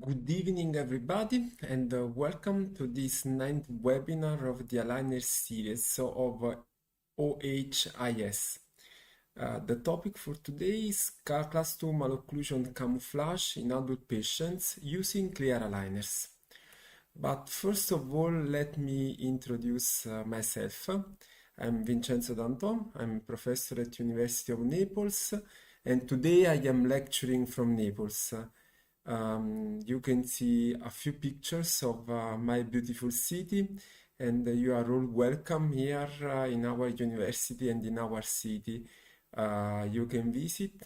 Good evening, everybody, and welcome to this ninth webinar of the Aligner series of OHIS. The topic for today is class 2 malocclusion camouflage in adult patients using clear aligners. But first of all, let me introduce myself. I'm Vincenzo Danton, I'm professor at University of Naples, and today I am lecturing from Naples. You can see a few pictures of my beautiful city, and you are all welcome here in our university and in our city. You can visit.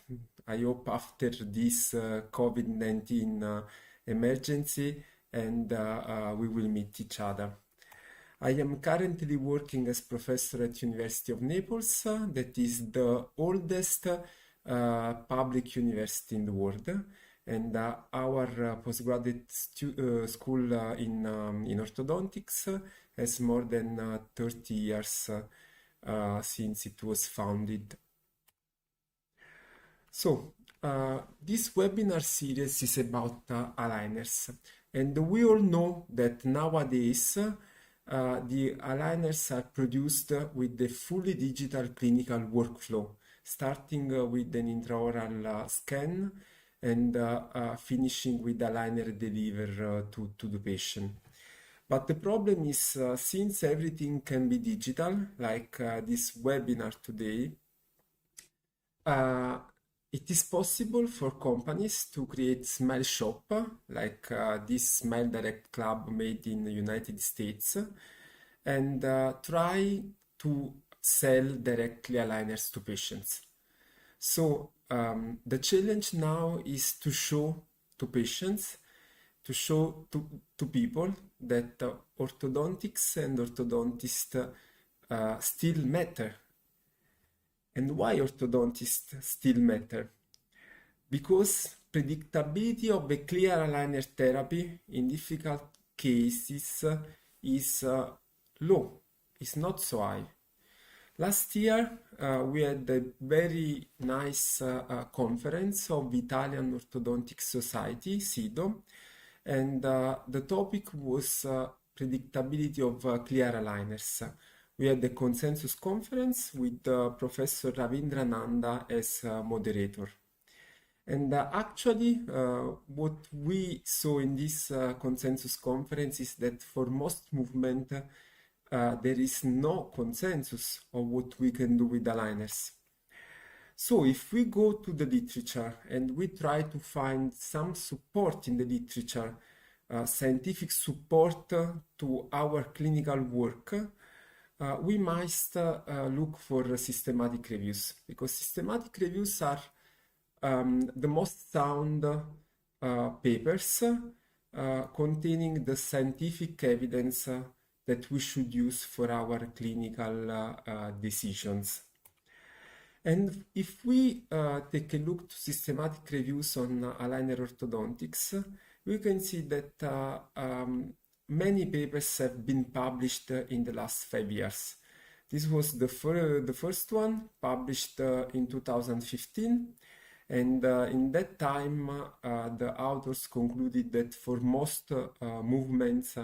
I hope after this COVID-19 emergency, and we will meet each other. I am currently working as professor at University of Naples, that is the oldest public university in the world. And our postgraduate school in orthodontics has more than 30 years since it was founded. So, this webinar series is about aligners. And we all know that nowadays the aligners are produced with the fully digital clinical workflow, starting with an intraoral scan and finishing with aligner delivered to the patient. But the problem is, since everything can be digital, like this webinar today, it is possible for companies to create smile shop, like this Smile Direct Club made in the United States, and try to sell directly aligners to patients. So the challenge now is to show to patients, to show to people that orthodontics and orthodontists still matter. And why orthodontists still matter? Because predictability of a clear aligner therapy in difficult cases is low, is not so high. Last year, we had a very nice conference of Italian Orthodontic Society, SIDO, and the topic was predictability of clear aligners. We had a consensus conference with Professor Ravindrananda as moderator. And actually, what we saw in this consensus conference is that for most movement, there is no consensus on what we can do with aligners. So if we go to the literature and we try to find some support in the literature, scientific support to our clinical work, we must look for systematic reviews, because systematic reviews are the most sound papers containing the scientific evidence that we should use for our clinical decisions. And if we take a look to systematic reviews on aligner orthodontics, we can see that many papers have been published in the last 5 years. This was the first one, published in 2015. And in that time, the authors concluded that for most movements,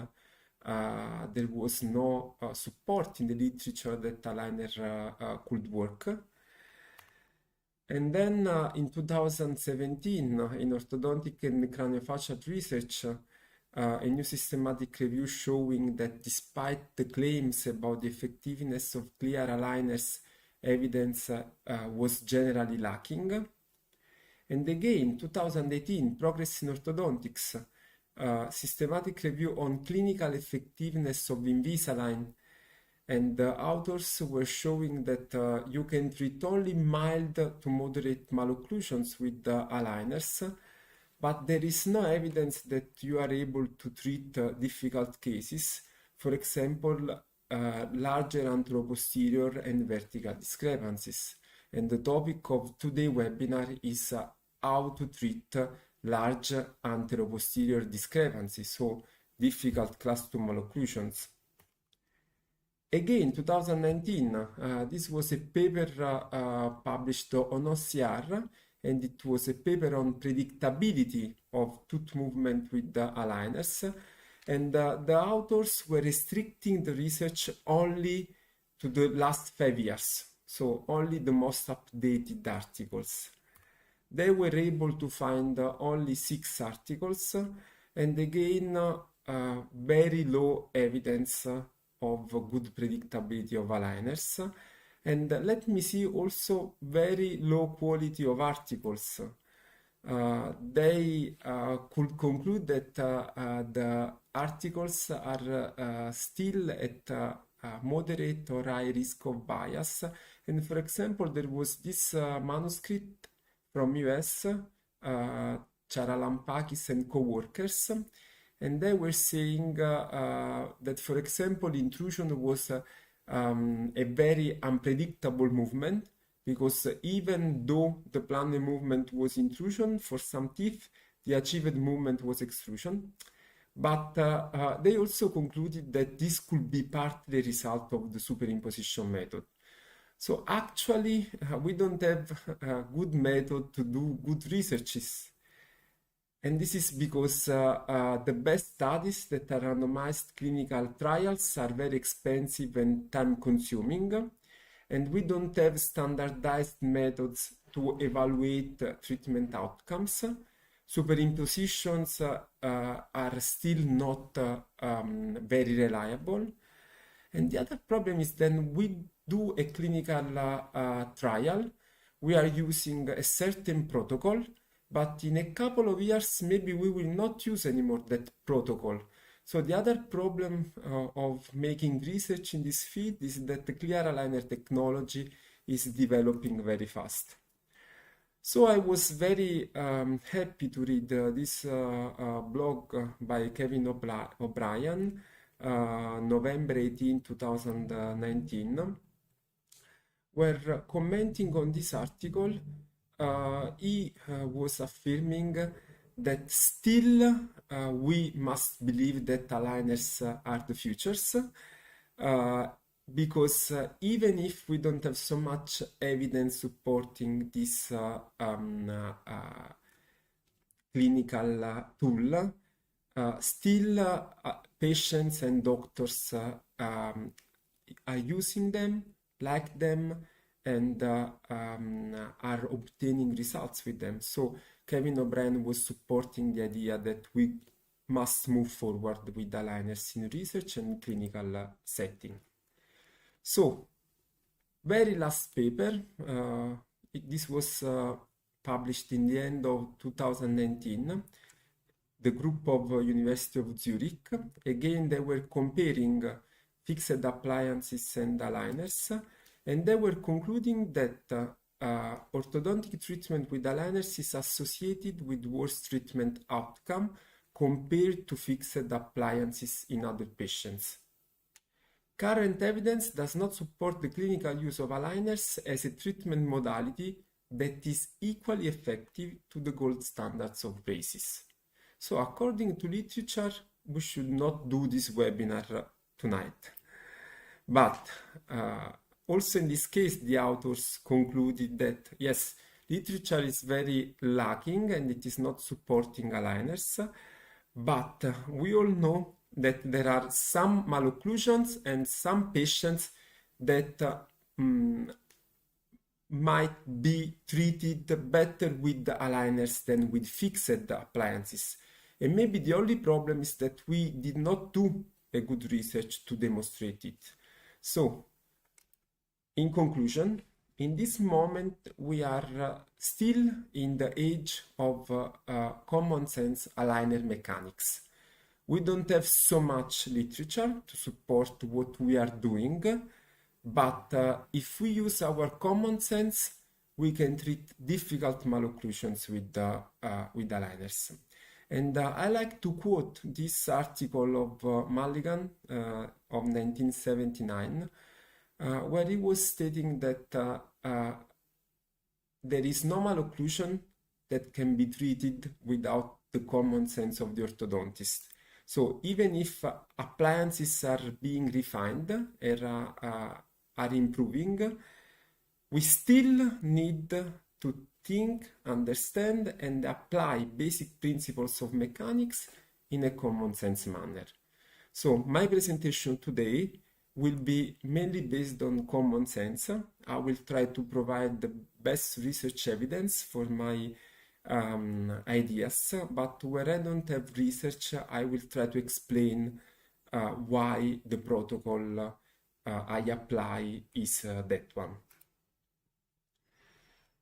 there was no support in the literature that aligner could work. And then in 2017, in Orthodontic and Craniofacial Research, a new systematic review showing that despite the claims about the effectiveness of clear aligners, evidence was generally lacking. And again, 2018, Progress in Orthodontics, systematic review on clinical effectiveness of Invisalign, and the authors were showing that you can treat only mild to moderate malocclusions with aligners, but there is no evidence that you are able to treat difficult cases, for example, larger anteroposterior and vertical discrepancies. And the topic of today's webinar is how to treat large anteroposterior discrepancies, so difficult class 2 malocclusions. Again, 2019, this was a paper published on OCR, and it was a paper on predictability of tooth movement with the aligners. And the authors were restricting the research only to the last 5 years, so only the most updated articles. They were able to find only 6 articles, and again, very low evidence of good predictability of aligners. And let me see also very low quality of articles. They could conclude that the articles are still at moderate or high risk of bias. And for example, there was this manuscript from US, Charalampakis and co-workers, and they were saying that, for example, intrusion was a very unpredictable movement, because even though the planned movement was intrusion for some teeth, the achieved movement was extrusion. But they also concluded that this could be partly a result of the superimposition method. So actually, we don't have a good method to do good researches. And this is because the best studies that are randomized clinical trials are very expensive and time-consuming, and we don't have standardized methods to evaluate treatment outcomes. Superimpositions are still not very reliable. And the other problem is then we do a clinical trial, we are using a certain protocol, but in a couple of years, maybe we will not use anymore that protocol. So the other problem of making research in this field is that the clear aligner technology is developing very fast. So I was very happy to read this blog by Kevin O'Brien, November 18, 2019, where commenting on this article, he was affirming that still we must believe that aligners are the futures, because even if we don't have so much evidence supporting this clinical tool, still patients and doctors are using them, like them, and are obtaining results with them. So Kevin O'Brien was supporting the idea that we must move forward with aligners in research and clinical setting. So, very last paper, this was published in the end of 2019, the group of University of Zurich. Again, they were comparing fixed appliances and aligners, and they were concluding that orthodontic treatment with aligners is associated with worse treatment outcome compared to fixed appliances in other patients. Current evidence does not support the clinical use of aligners as a treatment modality that is equally effective to the gold standards of braces. So according to literature, we should not do this webinar tonight. But also in this case, the authors concluded that, yes, literature is very lacking and it is not supporting aligners, but we all know that there are some malocclusions and some patients that might be treated better with the aligners than with fixed appliances. And maybe the only problem is that we did not do a good research to demonstrate it. So, in conclusion, in this moment, we are still in the age of common sense aligner mechanics. We don't have so much literature to support what we are doing, but if we use our common sense, we can treat difficult malocclusions with aligners. And I like to quote this article of Mulligan of 1979, where he was stating that there is no malocclusion that can be treated without the common sense of the orthodontist. So even if appliances are being refined or are improving, we still need to think, understand, and apply basic principles of mechanics in a common sense manner. So my presentation today will be mainly based on common sense. I will try to provide the best research evidence for my ideas, but where I don't have research, I will try to explain why the protocol I apply is that one.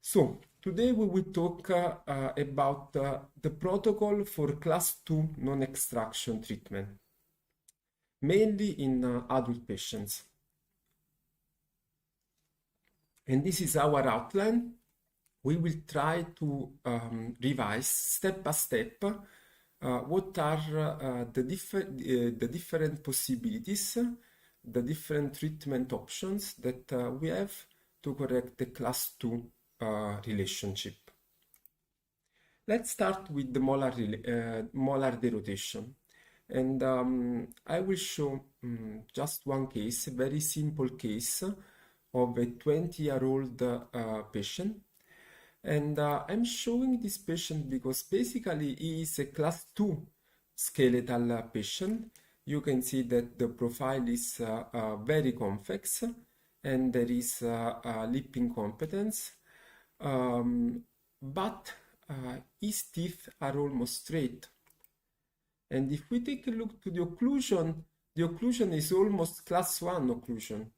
So today we will talk about the protocol for class 2 non-extraction treatment, mainly in adult patients. And this is our outline. We will try to revise step by step what are the different possibilities, the different treatment options that we have to correct the class 2 relationship. Let's start with the molar derotation. And I will show just one case, a very simple case of a 20-year-old patient. And I'm showing this patient because basically he is a class 2 skeletal patient. You can see that the profile is very convex and there is lip incompetence, but his teeth are almost straight. And if we take a look to the occlusion is almost class 1 occlusion.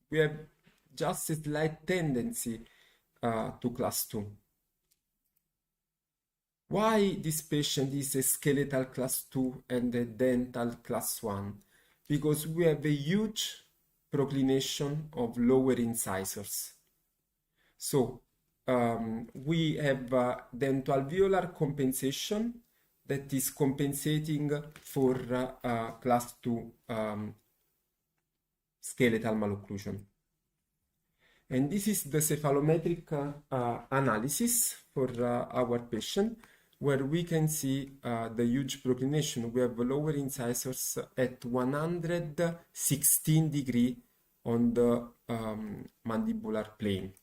We have just a slight tendency to class 2. Why this patient is a skeletal class 2 and a dental class 1? Because we have a huge proclination of lower incisors. So we have dentoalveolar compensation that is compensating for class 2 skeletal malocclusion. And this is the cephalometric analysis for our patient, where we can see the huge proclination. We have lower incisors at 116 degrees on the mandibular plane.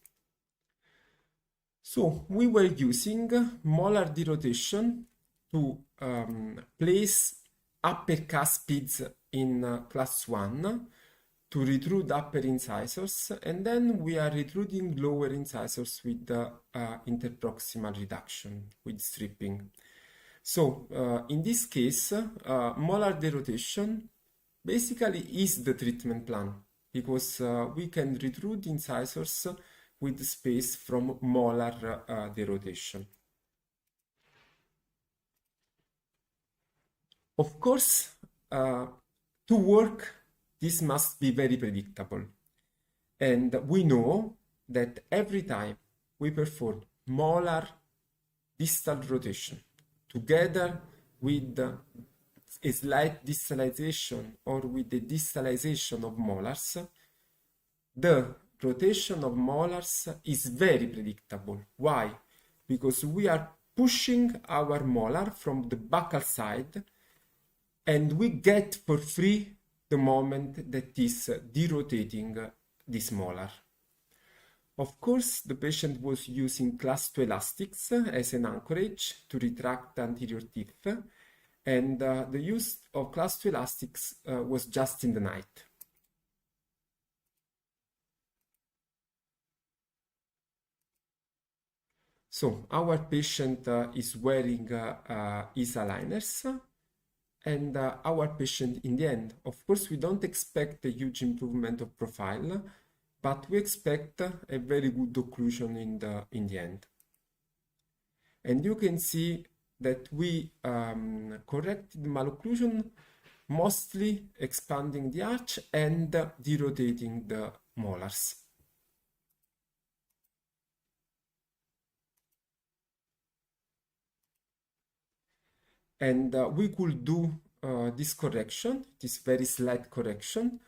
So we were using molar derotation to place upper cuspids in class 1 to retrude upper incisors, and then we are retruding lower incisors with the interproximal reduction, with stripping. So in this case, molar derotation basically is the treatment plan, because we can retrude incisors with space from molar derotation. Of course, to work, this must be very predictable. And we know that every time we perform molar distal rotation together with a slight distalization or with the distalization of molars, the rotation of molars is very predictable. Why? Because we are pushing our molar from the buccal side and we get for free the moment that is derotating this molar. Of course, the patient was using class 2 elastics as an anchorage to retract anterior teeth, and the use of class 2 elastics was just in the night. So our patient is wearing his aligners, and our patient in the end, of course, we don't expect a huge improvement of profile, but we expect a very good occlusion in the end. And you can see that we corrected malocclusion, mostly expanding the arch and derotating the molars. And we could do this correction, this very slight correction,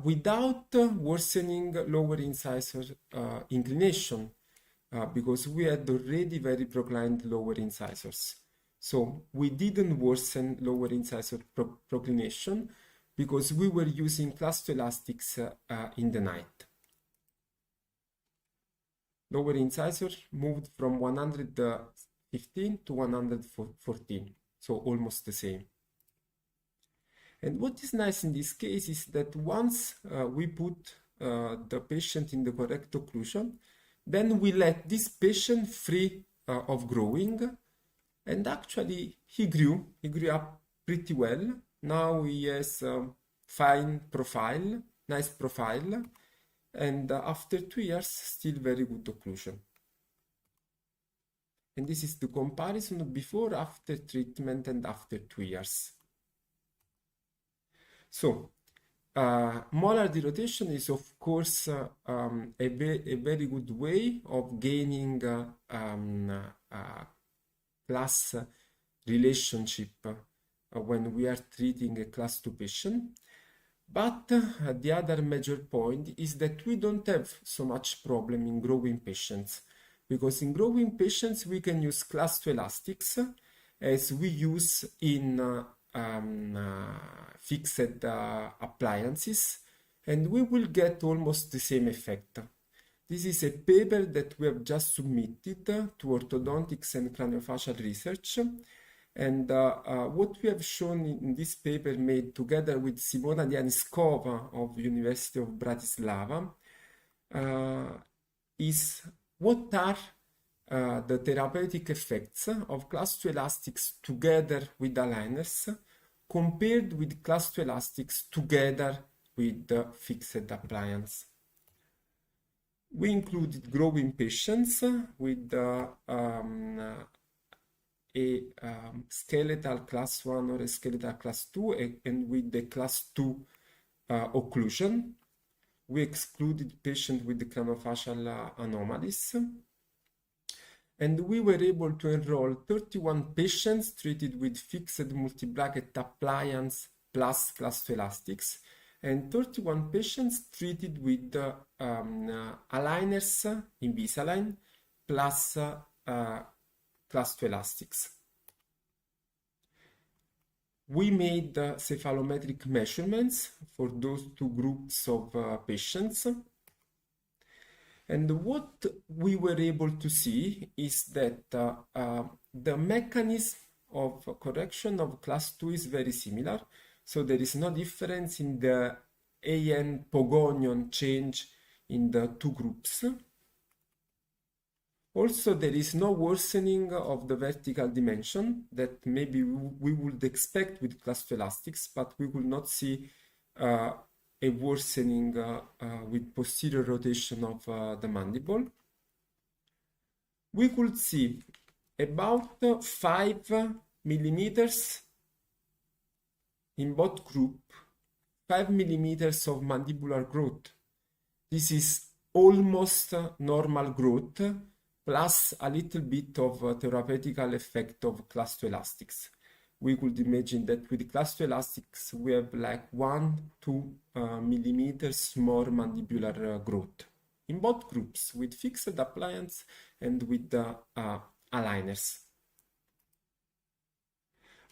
without worsening lower incisor inclination, because we had already very proclined lower incisors. So we didn't worsen lower incisor proclination because we were using class 2 elastics in the night. Lower incisor moved from 115 to 114, so almost the same. And what is nice in this case is that once we put the patient in the correct occlusion, then we let this patient free of growing, and actually he grew up pretty well. Now he has a fine profile, nice profile, and after 2 years, still very good occlusion. And this is the comparison before, after treatment, and after 2 years. So, molar derotation is, of course, a very good way of gaining class relationship when we are treating a class 2 patient. But the other major point is that we don't have so much problem in growing patients, because in growing patients we can use class 2 elastics as we use in fixed appliances, and we will get almost the same effect. This is a paper that we have just submitted to orthodontics and craniofacial research. And what we have shown in this paper, made together with Simona Dianiskova of University of Bratislava, is what are the therapeutic effects of class 2 elastics together with aligners compared with class 2 elastics together with the fixed appliance. We included growing patients with a skeletal class 1 or a skeletal class 2 and with the class 2 occlusion. We excluded patients with the craniofacial anomalies. And we were able to enroll 31 patients treated with fixed multi-bracket appliance plus class 2 elastics, and 31 patients treated with aligners, Invisalign, plus class 2 elastics. We made cephalometric measurements for those two groups of patients. And what we were able to see is that the mechanism of correction of class 2 is very similar. So there is no difference in the AN Pogonion change in the two groups. Also, there is no worsening of the vertical dimension that maybe we would expect with class 2 elastics, but we will not see a worsening with posterior rotation of the mandible. We could see about 5 millimeters in both group, 5 millimeters of mandibular growth. This is almost normal growth, plus a little bit of therapeutical effect of class 2 elastics. We could imagine that with class 2 elastics, we have like 1-2 millimeters more mandibular growth in both groups, with fixed appliance and with aligners.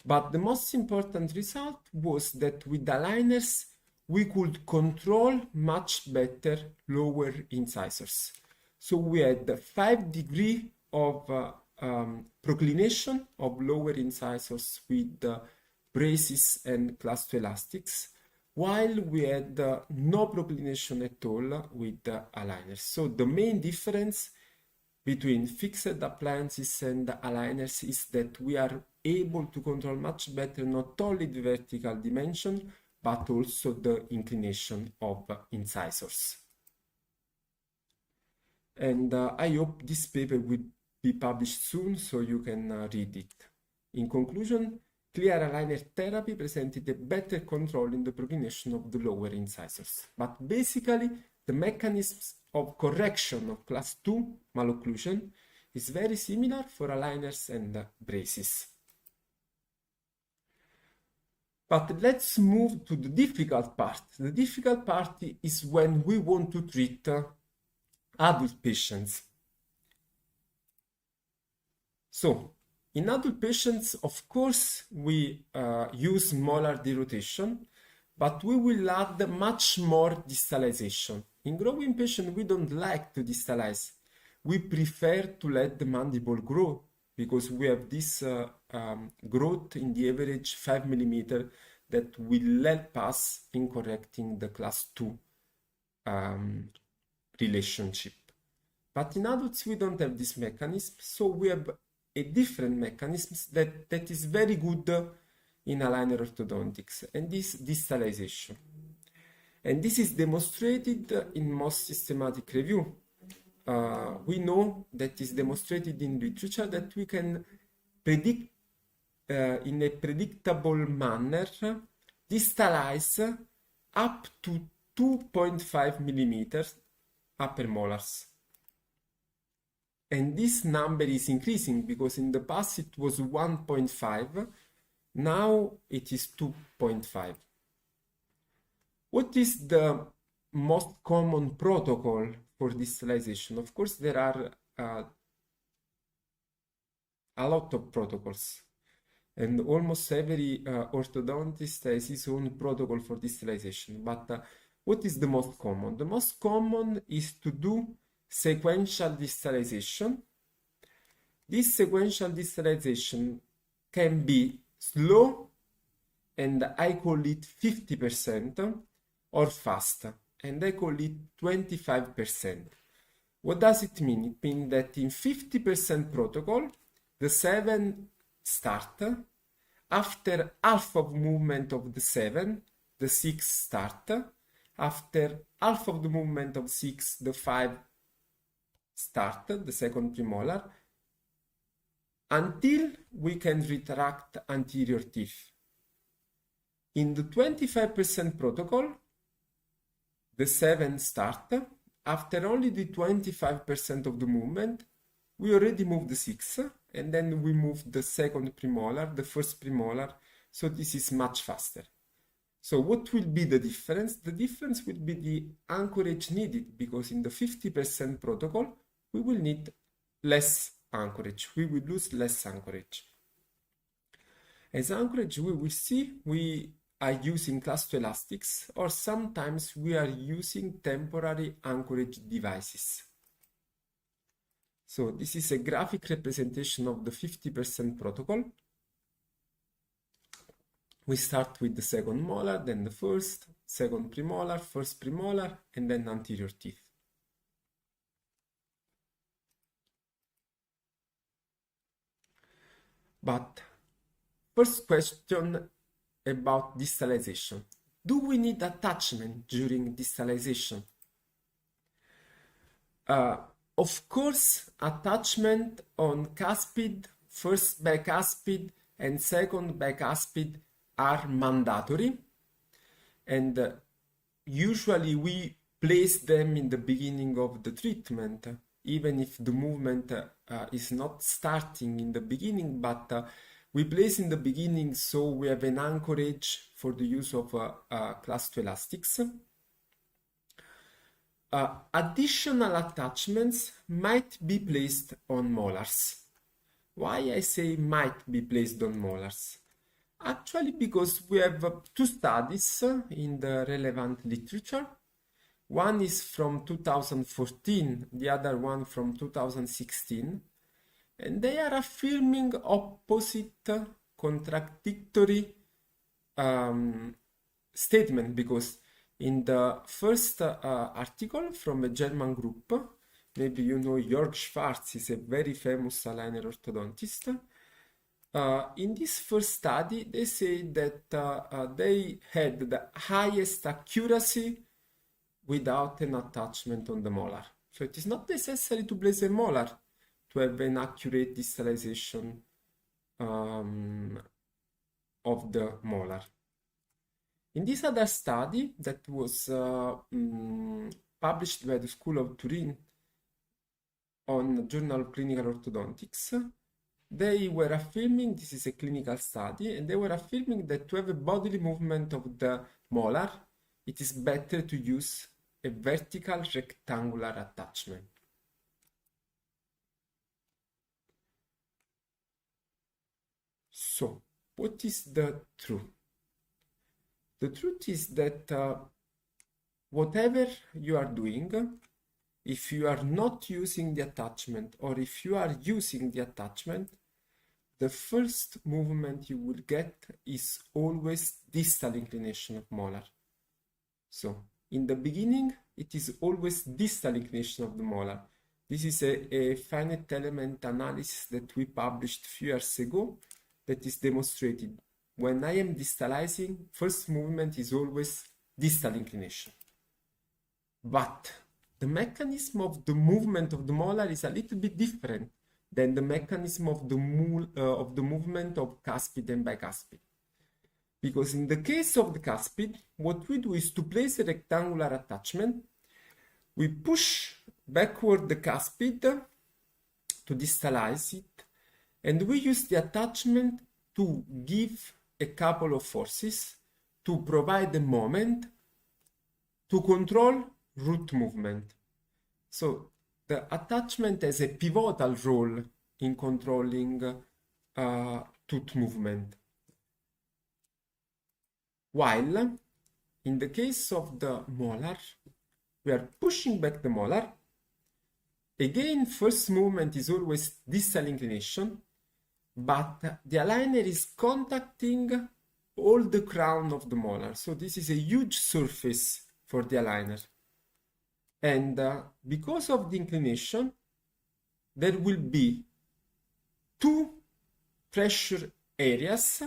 But the most important result was that with aligners, we could control much better lower incisors. So we had 5 degrees of proclination of lower incisors with braces and class 2 elastics, while we had no proclination at all with aligners. So the main difference between fixed appliances and aligners is that we are able to control much better not only the vertical dimension, but also the inclination of incisors. And I hope this paper will be published soon so you can read it. In conclusion, clear aligner therapy presented a better control in the proclination of the lower incisors. But basically, the mechanisms of correction of class 2 malocclusion is very similar for aligners and braces. But let's move to the difficult part. The difficult part is when we want to treat adult patients. So, in adult patients, of course, we use molar derotation, but we will add much more distalization. In growing patients, we don't like to distalize. we prefer to let the mandible grow because we have this growth in the average 5 millimeter that will help us in correcting the class 2 relationship. But in adults, we don't have this mechanism, so we have a different mechanism that is very good in aligner orthodontics, and this distalization. And this is demonstrated in most systematic review. We know that is demonstrated in literature that we can predict in a predictable manner distalize up to 2.5 millimeters upper molars. And this number is increasing because in the past it was 1.5, now it is 2.5. What is the most common protocol for distalization? Of course, there are a lot of protocols, and almost every orthodontist has his own protocol for distalization. But what is the most common? The most common is to do sequential distalization. This sequential distalization can be slow, and I call it 50%, or fast, and I call it 25%. What does it mean? It means that in 50% protocol, the 7 start. After half of movement of the 7, the 6 start. After half of the movement of 6, the 5 start, the second premolar, until we can retract anterior teeth. In the 25% protocol, the 7 start. After only the 25% of the movement, we already moved the 6, and then we move the second premolar, the first premolar, so this is much faster. So what will be the difference? The difference will be the anchorage needed, because in the 50% protocol, we will need less anchorage. We will lose less anchorage. As anchorage, we will see we are using class 2 elastics, or sometimes we are using temporary anchorage devices. So this is a graphic representation of the 50% protocol. We start with the second molar, then the first, second premolar, first premolar, and then anterior teeth. But first question about distalization. Do we need attachment during distalization? Of course, attachment on cuspid, first bicuspid, and second bicuspid are mandatory, and usually we place them in the beginning of the treatment, even if the movement is not starting in the beginning, but we place in the beginning so we have an anchorage for the use of class 2 elastics. Additional attachments might be placed on molars. Why I say might be placed on molars? Actually, because we have 2 studies in the relevant literature. One is from 2014, the other one from 2016, and they are affirming opposite, contradictory statement, because in the first article from a German group, maybe you know Jörg Schwarz is a very famous aligner orthodontist. In this first study, they say that they had the highest accuracy without an attachment on the molar. So it is not necessary to place a molar to have an accurate distalization of the molar. In this other study that was published by the School of Turin on Journal of Clinical Orthodontics, they were affirming, this is a clinical study, and they were affirming that to have a bodily movement of the molar, it is better to use a vertical rectangular attachment. So, what is the truth? The truth is that whatever you are doing, if you are not using the attachment or if you are using the attachment, the first movement you will get is always distal inclination of molar. So in the beginning, it is always distal inclination of the molar. This is a finite element analysis that we published a few years ago that is demonstrated. When I am distalizing, first movement is always distal inclination. But the mechanism of the movement of the molar is a little bit different than the mechanism of the movement of cuspid and bicuspid. Because in the case of the cuspid, what we do is to place a rectangular attachment. We push backward the cuspid to distalize it, and we use the attachment to give a couple of forces to provide a moment to control root movement. So the attachment has a pivotal role in controlling tooth movement. While in the case of the molar, we are pushing back the molar. Again, first movement is always distal inclination, but the aligner is contacting all the crown of the molar. So this is a huge surface for the aligner. And because of the inclination, there will be two pressure areas,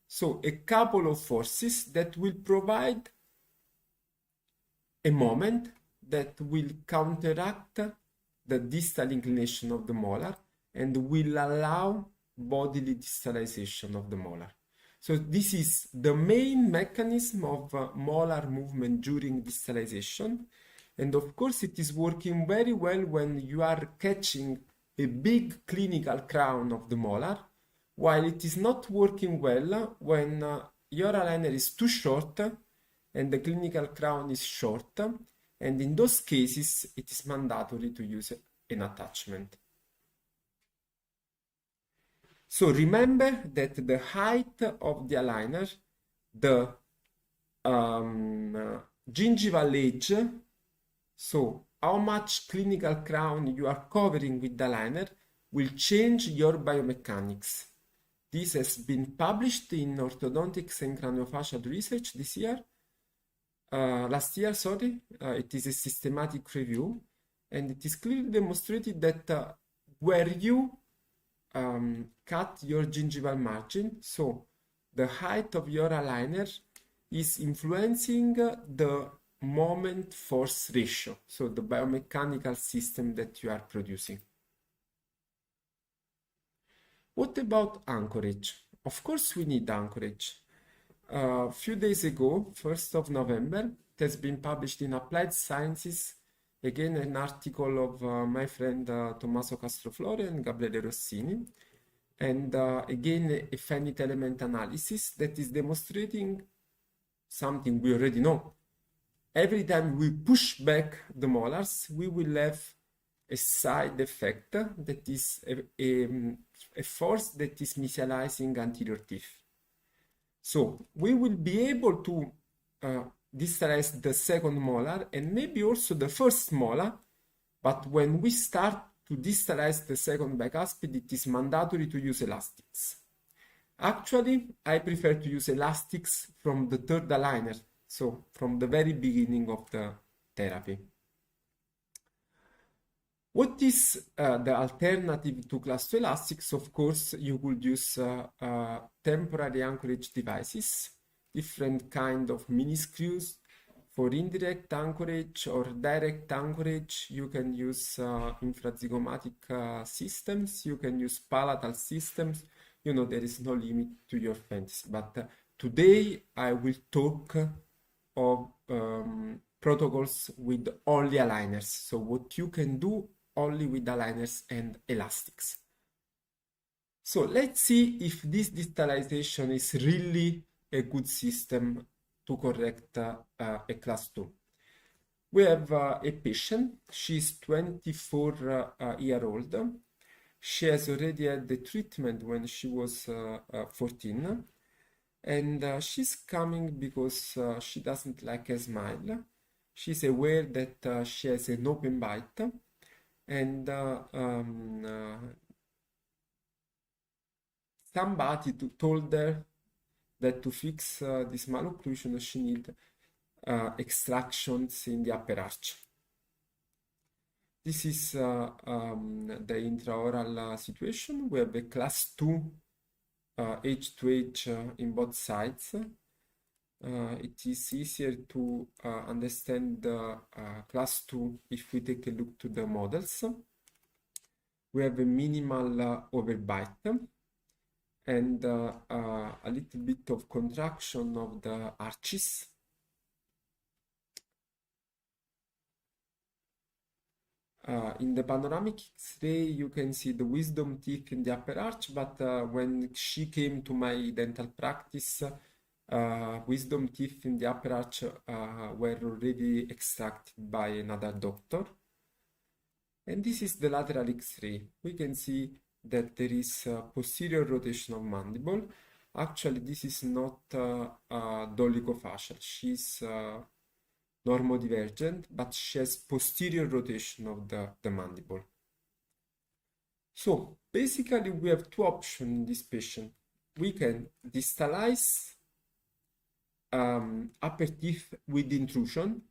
so a couple of forces that will provide a moment that will counteract the distal inclination of the molar and will allow bodily distalization of the molar. So this is the main mechanism of molar movement during distalization. And of course, it is working very well when you are catching a big clinical crown of the molar, while it is not working well when your aligner is too short and the clinical crown is short. And in those cases, it is mandatory to use an attachment. So remember that the height of the aligner, the gingival edge, so how much clinical crown you are covering with the aligner, will change your biomechanics. This has been published in orthodontics and craniofacial research this year. Last year, sorry. It is a systematic review, and it is clearly demonstrated that where you cut your gingival margin, so the height of your aligner is influencing the moment force ratio, so the biomechanical system that you are producing. What about anchorage? Of course we need anchorage. A few days ago, 1st of November, it has been published in Applied Sciences, again an article of my friend Tommaso Castroflore and Gabriele Rossini, and again a finite element analysis that is demonstrating something we already know. Every time we push back the molars, we will have a side effect that is a force that is mesializing anterior teeth. So we will be able to distalize the second molar and maybe also the first molar, but when we start to distalize the second bicuspid, it is mandatory to use elastics. Actually, I prefer to use elastics from the third aligner, so from the very beginning of the therapy. What is the alternative to class 2 elastics? Of course, you could use temporary anchorage devices, different kind of mini screws for indirect anchorage or direct anchorage. You can use infrazygomatic systems, you can use palatal systems. You know, there is no limit to your fantasy. But today I will talk of protocols with only aligners. So what you can do only with aligners and elastics. So let's see if this distalization is really a good system to correct a class 2. We have a patient. She's 24-year-old. She has already had the treatment when she was 14. And she's coming because she doesn't like a smile. She's aware that she has an open bite, and somebody told her that to fix this malocclusion she need extractions in the upper arch. This is the intraoral situation. We have a class 2 edge to edge in both sides. It is easier to understand the class 2 if we take a look to the models. We have a minimal overbite and a little bit of contraction of the arches. In the panoramic X-ray, you can see the wisdom teeth in the upper arch, but when she came to my dental practice, wisdom teeth in the upper arch were already extracted by another doctor. And this is the lateral X-ray. We can see that there is a posterior rotation of mandible. Actually, this is not dolichofacial. She's normodivergent, but she has posterior rotation of the mandible. So basically, we have two options in this patient. We can distalize upper teeth with intrusion,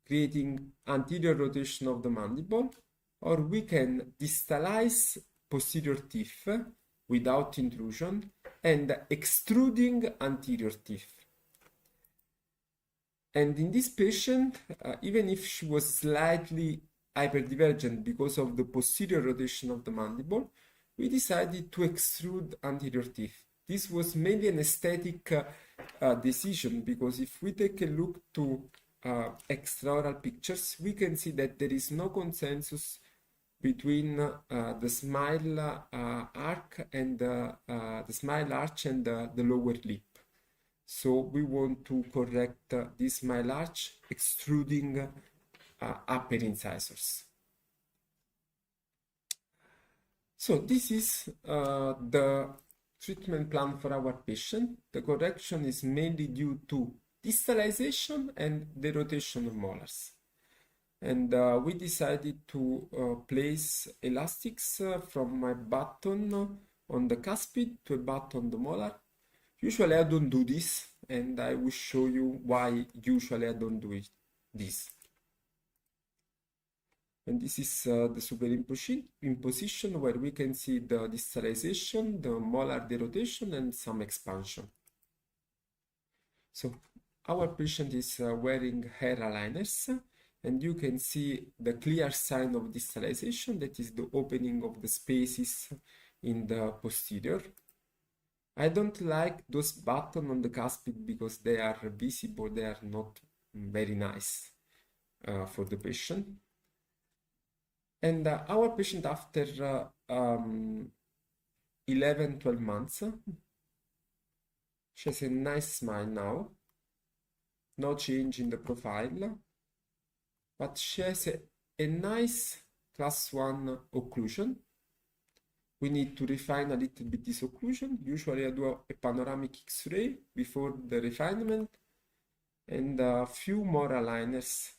creating anterior rotation of the mandible, or we can distalize posterior teeth without intrusion and extruding anterior teeth. And in this patient, even if she was slightly hyperdivergent because of the posterior rotation of the mandible, we decided to extrude anterior teeth. This was mainly an aesthetic decision, because if we take a look to extraoral pictures, we can see that there is no consensus between the smile arc and the smile arch and the lower lip. So we want to correct this smile arch, extruding upper incisors. So this is the treatment plan for our patient. The correction is mainly due to distalization and the rotation of molars. And we decided to place elastics from my button on the cuspid to a button on the molar. Usually I don't do this, and I will show you why usually I don't do this. And this is the superimposition where we can see the distalization, the molar derotation, and some expansion. So our patient is wearing hair aligners, and you can see the clear sign of distalization, that is the opening of the spaces in the posterior. I don't like those buttons on the cuspid because they are visible, they are not very nice for the patient. And our patient, after 11-12 months, she has a nice smile now, no change in the profile, but she has a nice class 1 occlusion. We need to refine a little bit this occlusion. Usually I do a panoramic X-ray before the refinement and a few more aligners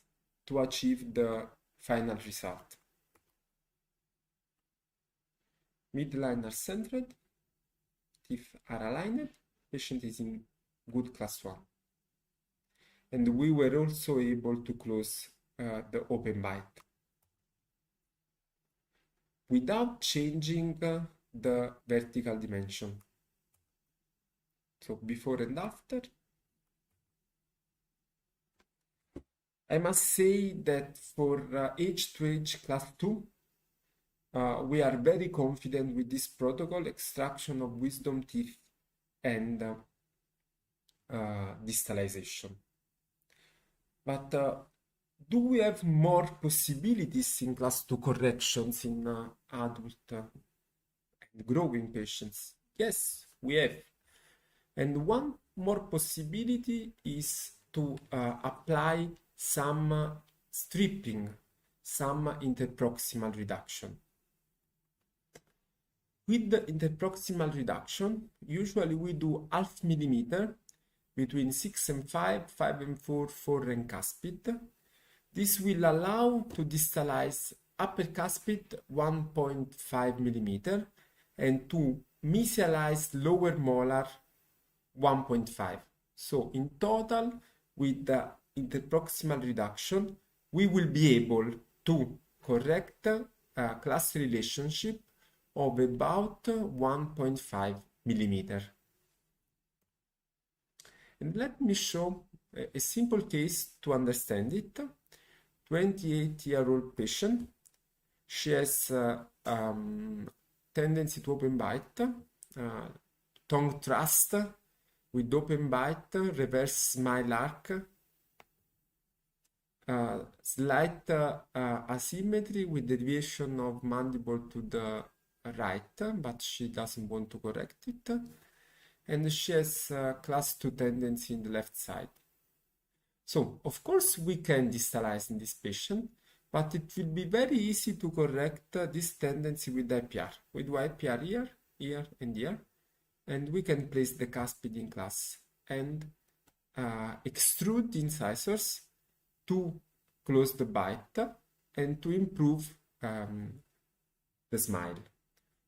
to achieve the final result. Midline are centered, teeth are aligned, patient is in good class 1. And we were also able to close the open bite without changing the vertical dimension. So before and after. I must say that for edge to edge class 2, we are very confident with this protocol, extraction of wisdom teeth and distalization. But do we have more possibilities in class 2 corrections in adult and growing patients? Yes, we have. And one more possibility is to apply some stripping, some interproximal reduction. With the interproximal reduction, usually we do 0.5 millimeter between 6 and 5, 5 and 4, 4 and cuspid. This will allow to distalize upper cuspid 1.5 millimeter and to mesialize lower molar 1.5. So in total, with the interproximal reduction, we will be able to correct a class relationship of about 1.5 millimeter. And let me show a simple case to understand it. 28-year-old patient. She has tendency to open bite, tongue thrust with open bite, reverse smile arc, slight asymmetry with deviation of mandible to the right, but she doesn't want to correct it. And she has class 2 tendency in the left side. So, of course, we can distalize in this patient, but it will be very easy to correct this tendency with IPR. We do IPR here, here, and here, and we can place the cuspid in class and extrude the incisors to close the bite and to improve the smile.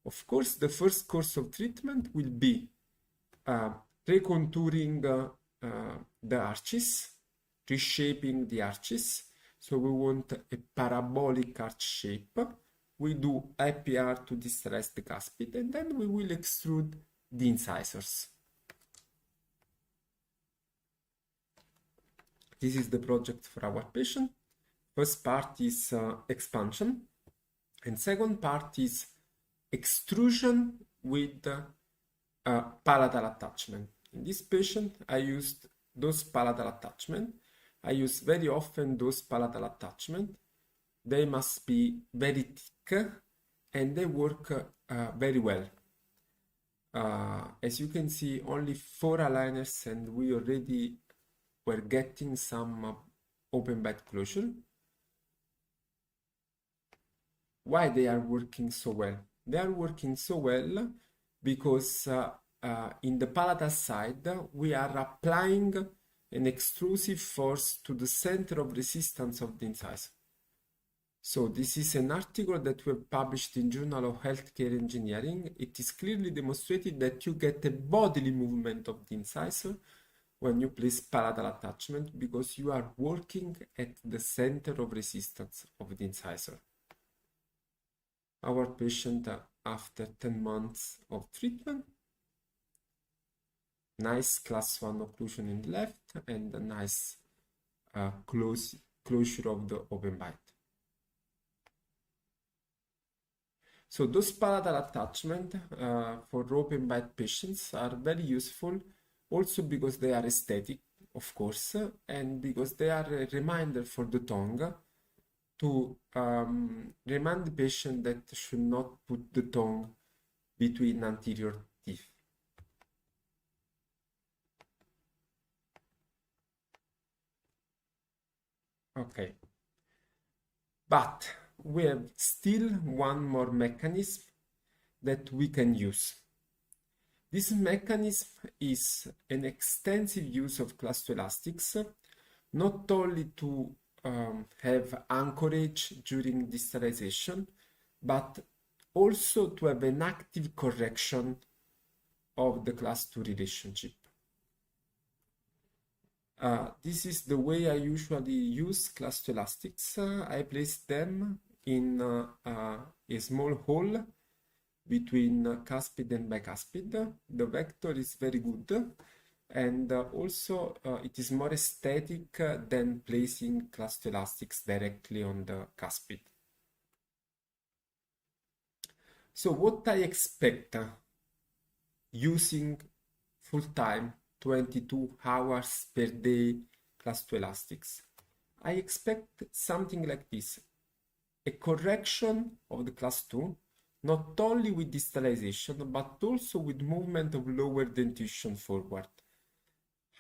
Of course, the first course of treatment will be recontouring the arches, reshaping the arches. So we want a parabolic arch shape. We do IPR to distalize the cuspid, and then we will extrude the incisors. This is the project for our patient. First part is expansion, and second part is extrusion with palatal attachment. In this patient, I used those palatal attachment. I use very often those palatal attachment. They must be very thick and they work very well. As you can see, only 4 aligners and we already were getting some open bite closure. Why they are working so well? They are working so well because in the palatal side, we are applying an extrusive force to the center of resistance of the incisor. So this is an article that we have published in Journal of Healthcare Engineering. It is clearly demonstrated that you get a bodily movement of the incisor when you place palatal attachment because you are working at the center of resistance of the incisor. Our patient after 10 months of treatment, nice class 1 occlusion in the left and a nice closure of the open bite. So those palatal attachment for open bite patients are very useful also because they are aesthetic, of course, and because they are a reminder for the tongue to remind the patient that should not put the tongue between anterior teeth. Okay, but we have still one more mechanism that we can use. This mechanism is an extensive use of class 2 elastics, not only to have anchorage during distalization, but also to have an active correction of the class 2 relationship. This is the way I usually use class 2 elastics. I place them in a small hole between cuspid and bicuspid. The vector is very good, and also it is more aesthetic than placing class 2 elastics directly on the cuspid. So what I expect using full-time 22 hours per day class 2 elastics, I expect something like this: a correction of the class 2, not only with distalization, but also with movement of lower dentition forward.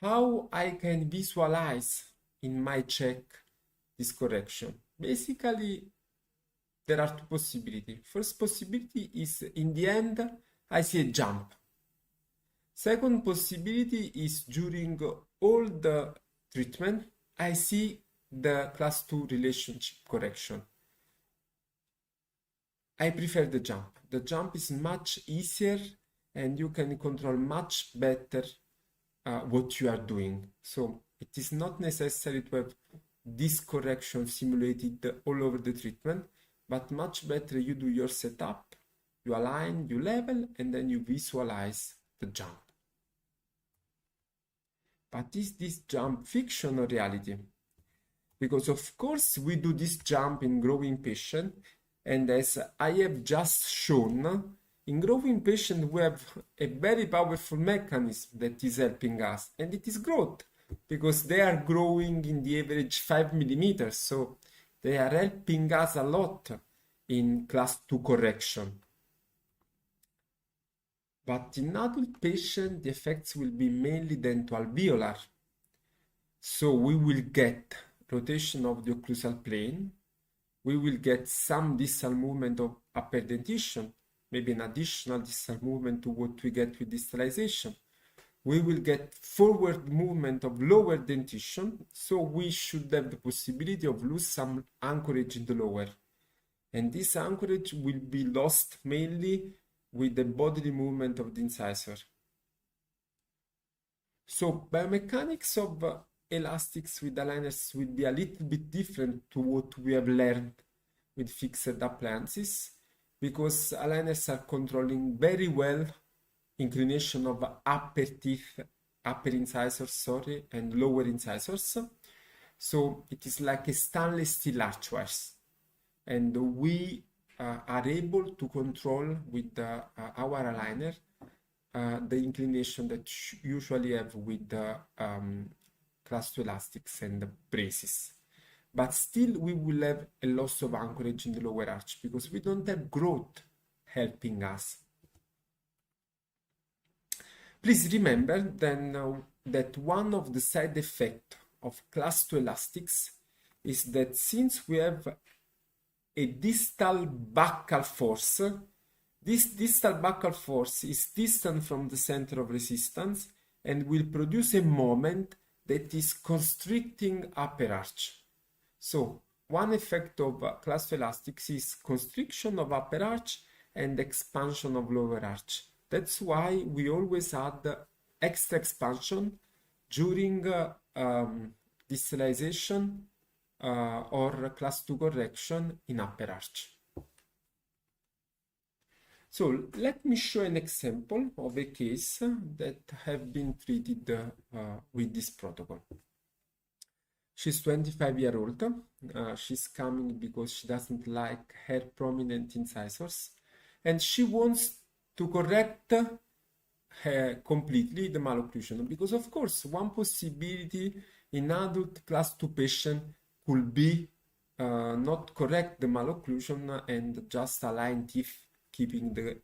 How I can visualize in my check this correction? Basically, there are 2 possibilities. First possibility is in the end, I see a jump. Second possibility is during all the treatment, I see the class 2 relationship correction. I prefer the jump. The jump is much easier and you can control much better what you are doing. So it is not necessary to have this correction simulated all over the treatment, but much better you do your setup, you align, you level, and then you visualize the jump. But is this jump fiction or reality? Because of course we do this jump in growing patient, and as I have just shown, in growing patient we have a very powerful mechanism that is helping us, and it is growth, because they are growing in the average 5 millimeters, so they are helping us a lot in class 2 correction. But in adult patient, the effects will be mainly dentoalveolar. So we will get rotation of the occlusal plane, we will get some distal movement of upper dentition, maybe an additional distal movement to what we get with distalization. We will get forward movement of lower dentition, so we should have the possibility of lose some anchorage in the lower. And this anchorage will be lost mainly with the bodily movement of the incisor. So biomechanics of elastics with aligners will be a little bit different to what we have learned with fixed appliances, because aligners are controlling very well inclination of upper teeth, upper incisors, and lower incisors. So it is like a stainless steel archwares, and we are able to control with our aligner the inclination that usually have with the class 2 elastics and braces. But still we will have a loss of anchorage in the lower arch because we don't have growth helping us. Please remember then that one of the side effects of class 2 elastics is that since we have a distal buccal force, this distal buccal force is distant from the center of resistance and will produce a moment that is constricting upper arch. So one effect of class 2 elastics is constriction of upper arch and expansion of lower arch. That's why we always add extra expansion during distalization or class 2 correction in upper arch. So let me show an example of a case that have been treated with this protocol. She's 25 years old. She's coming because she doesn't like her prominent incisors, and she wants to correct completely the malocclusion, because of course one possibility in adult class 2 patient could be not correct the malocclusion and just align teeth keeping the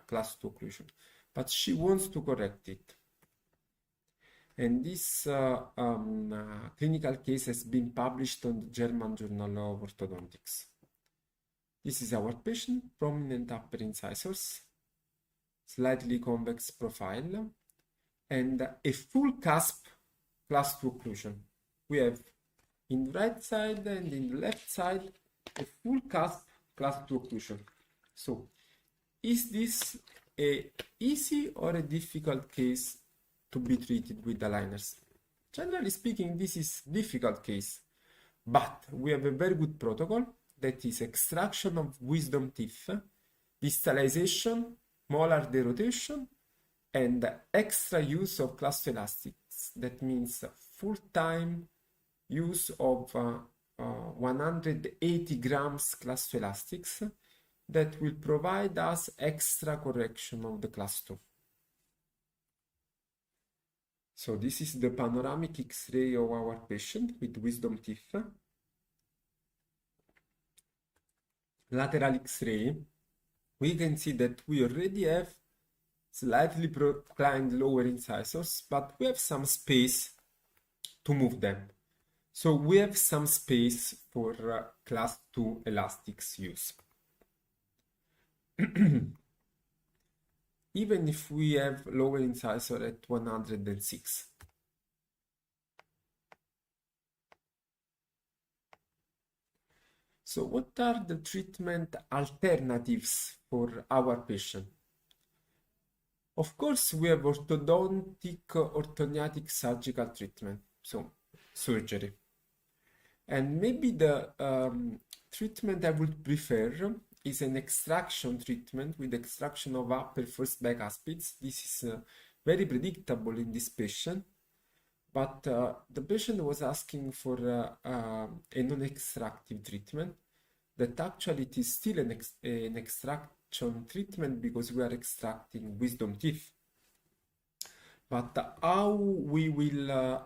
class 2 occlusion, but she wants to correct it. And this clinical case has been published on the German Journal of Orthodontics. This is our patient, prominent upper incisors, slightly convex profile, and a full cusp class 2 occlusion. We have in the right side and in the left side a full cusp class 2 occlusion. So is this a easy or a difficult case to be treated with aligners? Generally speaking, this is difficult case, but we have a very good protocol that is extraction of wisdom teeth, distalization, molar derotation, and extra use of class 2 elastics. That means full-time use of 180 grams class 2 elastics that will provide us extra correction of the class 2. So this is the panoramic X-ray of our patient with wisdom teeth. Lateral X-ray, we can see that we already have slightly proclined lower incisors, but we have some space to move them. So we have some space for class 2 elastics use. Even if we have lower incisor at 106. So what are the treatment alternatives for our patient? Of course, we have orthodontic, orthodontic surgical treatment, so surgery. And maybe the treatment I would prefer is an extraction treatment with extraction of upper first bicuspids. This is very predictable in this patient, but the patient was asking for a non-extractive treatment that actually it is still an extraction treatment because we are extracting wisdom teeth. But how we will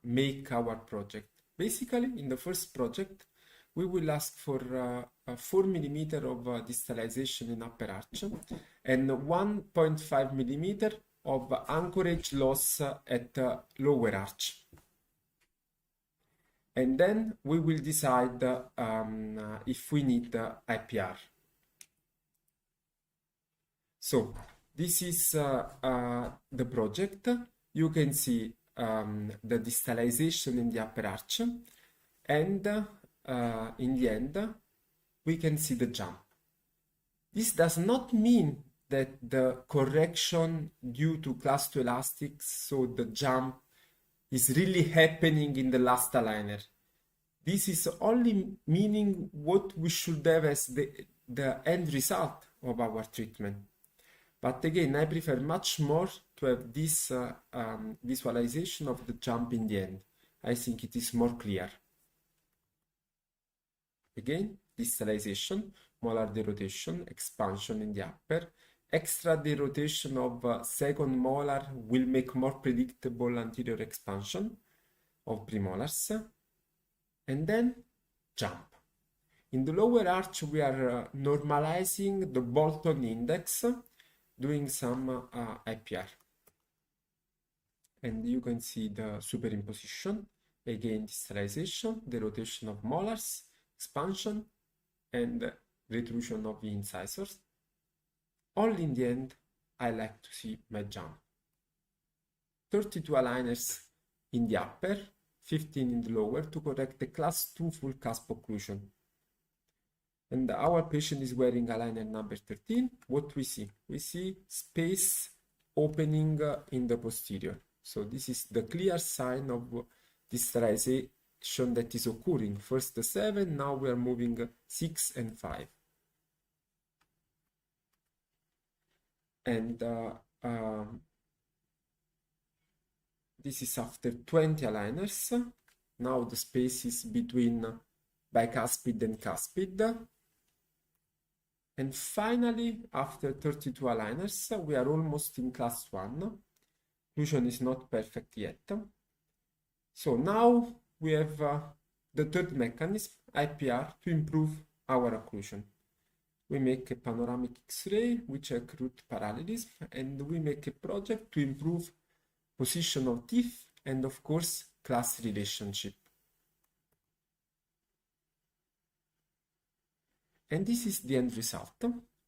make our project? Basically, in the first project, we will ask for 4 millimeter of distalization in upper arch and 1.5 millimeter of anchorage loss at lower arch. And then we will decide if we need IPR. So this is the project. You can see the distalization in the upper arch, and in the end, we can see the jump. This does not mean that the correction due to class 2 elastics, so the jump, is really happening in the last aligner. This is only meaning what we should have as the end result of our treatment. But again, I prefer much more to have this visualization of the jump in the end. I think it is more clear. Again, distalization, molar derotation, expansion in the upper. Extra derotation of second molar will make more predictable anterior expansion of premolars. And then jump. In the lower arch, we are normalizing the Bolton index, doing some IPR. And you can see the superimposition, again distalization, the rotation of molars, expansion, and retrusion of the incisors. All in the end, I like to see my jump. 32 aligners in the upper, 15 in the lower to correct the class 2 full cusp occlusion. And our patient is wearing aligner number 13. What we see? We see space opening in the posterior. So this is the clear sign of distalization that is occurring. First the 7, now we are moving 6 and 5. And this is after 20 aligners. Now the space is between bicuspid and cuspid. And finally, after 32 aligners, we are almost in class 1. Occlusion is not perfect yet. So now we have the third mechanism, IPR, to improve our occlusion. We make a panoramic X-ray, we check root parallelism, and we make a project to improve position of teeth and, of course, class relationship. And this is the end result.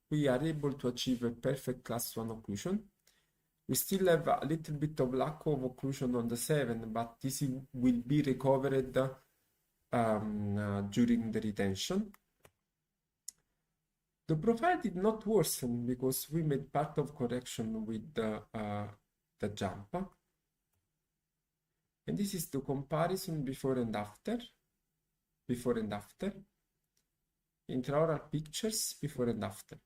We are able to achieve a perfect class 1 occlusion. We still have a little bit of lack of occlusion on the 7, but this will be recovered during the retention. The profile did not worsen because we made part of correction with the jump. And this is the comparison before and after. Before and after. Intraoral pictures before and after.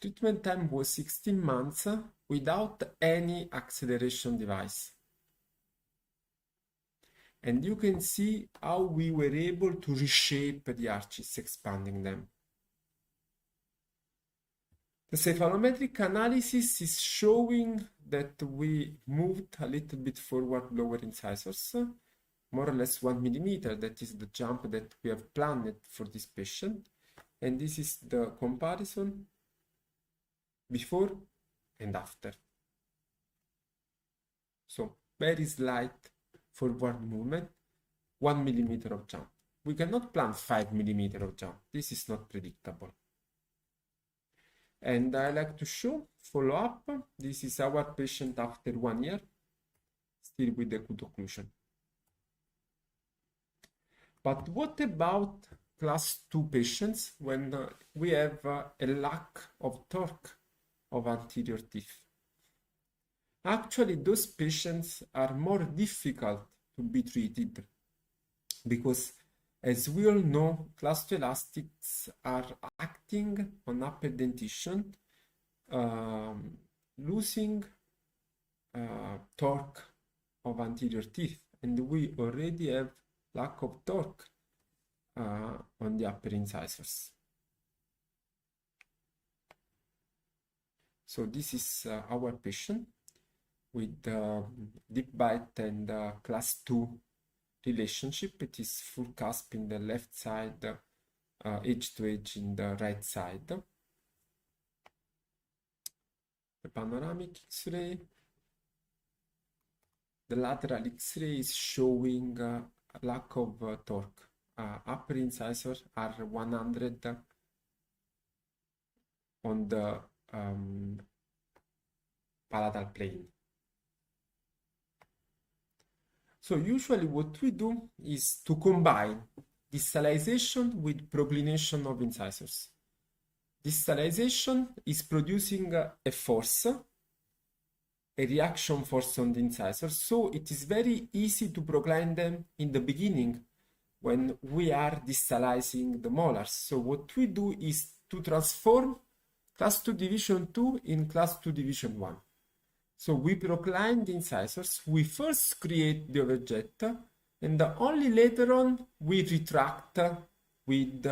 Treatment time was 16 months without any acceleration device. And you can see how we were able to reshape the arches, expanding them. The cephalometric analysis is showing that we moved a little bit forward lower incisors, more or less 1 millimeter. That is the jump that we have planned for this patient. And this is the comparison before and after. So very slight forward movement, 1 millimeter of jump. We cannot plan 5 millimeter of jump. This is not predictable. And I like to show follow-up. This is our patient after 1 year, still with acute occlusion. But what about class 2 patients when we have a lack of torque of anterior teeth? Actually, those patients are more difficult to be treated because, as we all know, class 2 elastics are acting on upper dentition, um, losing torque of anterior teeth, and we already have lack of torque on the upper incisors. So this is our patient with deep bite and class 2 relationship. It is full cusp in the left side, edge to edge in the right side. The panoramic X-ray. The lateral X-ray is showing lack of torque. Upper incisors are 100 on the palatal plane. So usually what we do is to combine distalization with proclination of incisors. Distalization is producing a force, a reaction force on the incisors, so it is very easy to procline them in the beginning when we are distalizing the molars. So what we do is to transform class 2 division 2 in class 2 division 1. So we procline the incisors, we first create the overjet, and only later on we retract with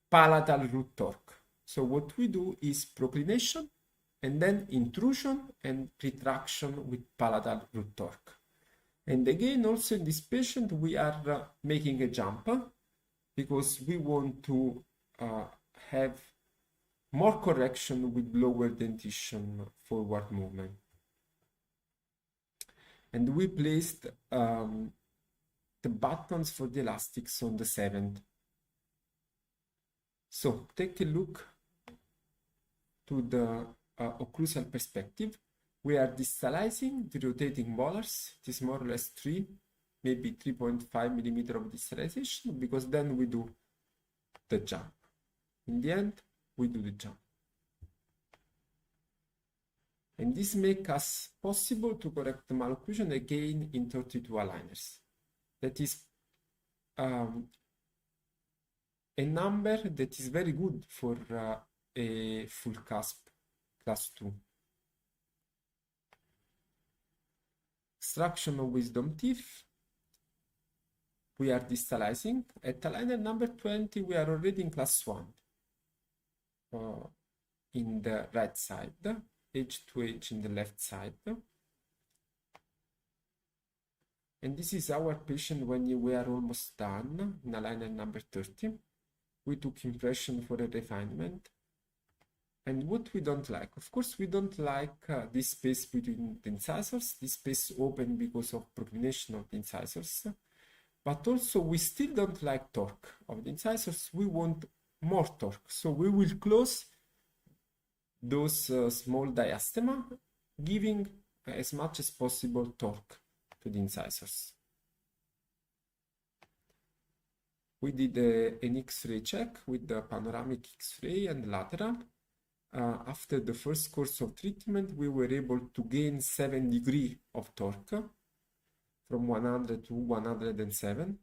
palatal root torque. So what we do is proclination and then intrusion and retraction with palatal root torque. And again, also in this patient, we are making a jump because we want to have more correction with lower dentition forward movement. And we placed the buttons for the elastics on the 7th. So take a look to the occlusal perspective. We are distalizing the rotating molars. It is more or less 3, maybe 3.5 millimeter of distalization, because then we do the jump. In the end, we do the jump. And this makes us possible to correct the malocclusion again in 32 aligners. That is a number that is very good for a full cusp class 2. Extraction of wisdom teeth. We are distalizing. At aligner number 20, we are already in class 1. In the right side, edge to edge in the left side. And this is our patient when we are almost done in aligner number 30. We took impression for a refinement. And what we don't like, of course, we don't like this space between the incisors, this space open because of proclination of the incisors. But also we still don't like torque of the incisors. We want more torque. So we will close those small diastema, giving as much as possible torque to the incisors. We did an X-ray check with the panoramic X-ray and lateral. After the first course of treatment, we were able to gain 7 degrees of torque from 100 to 107.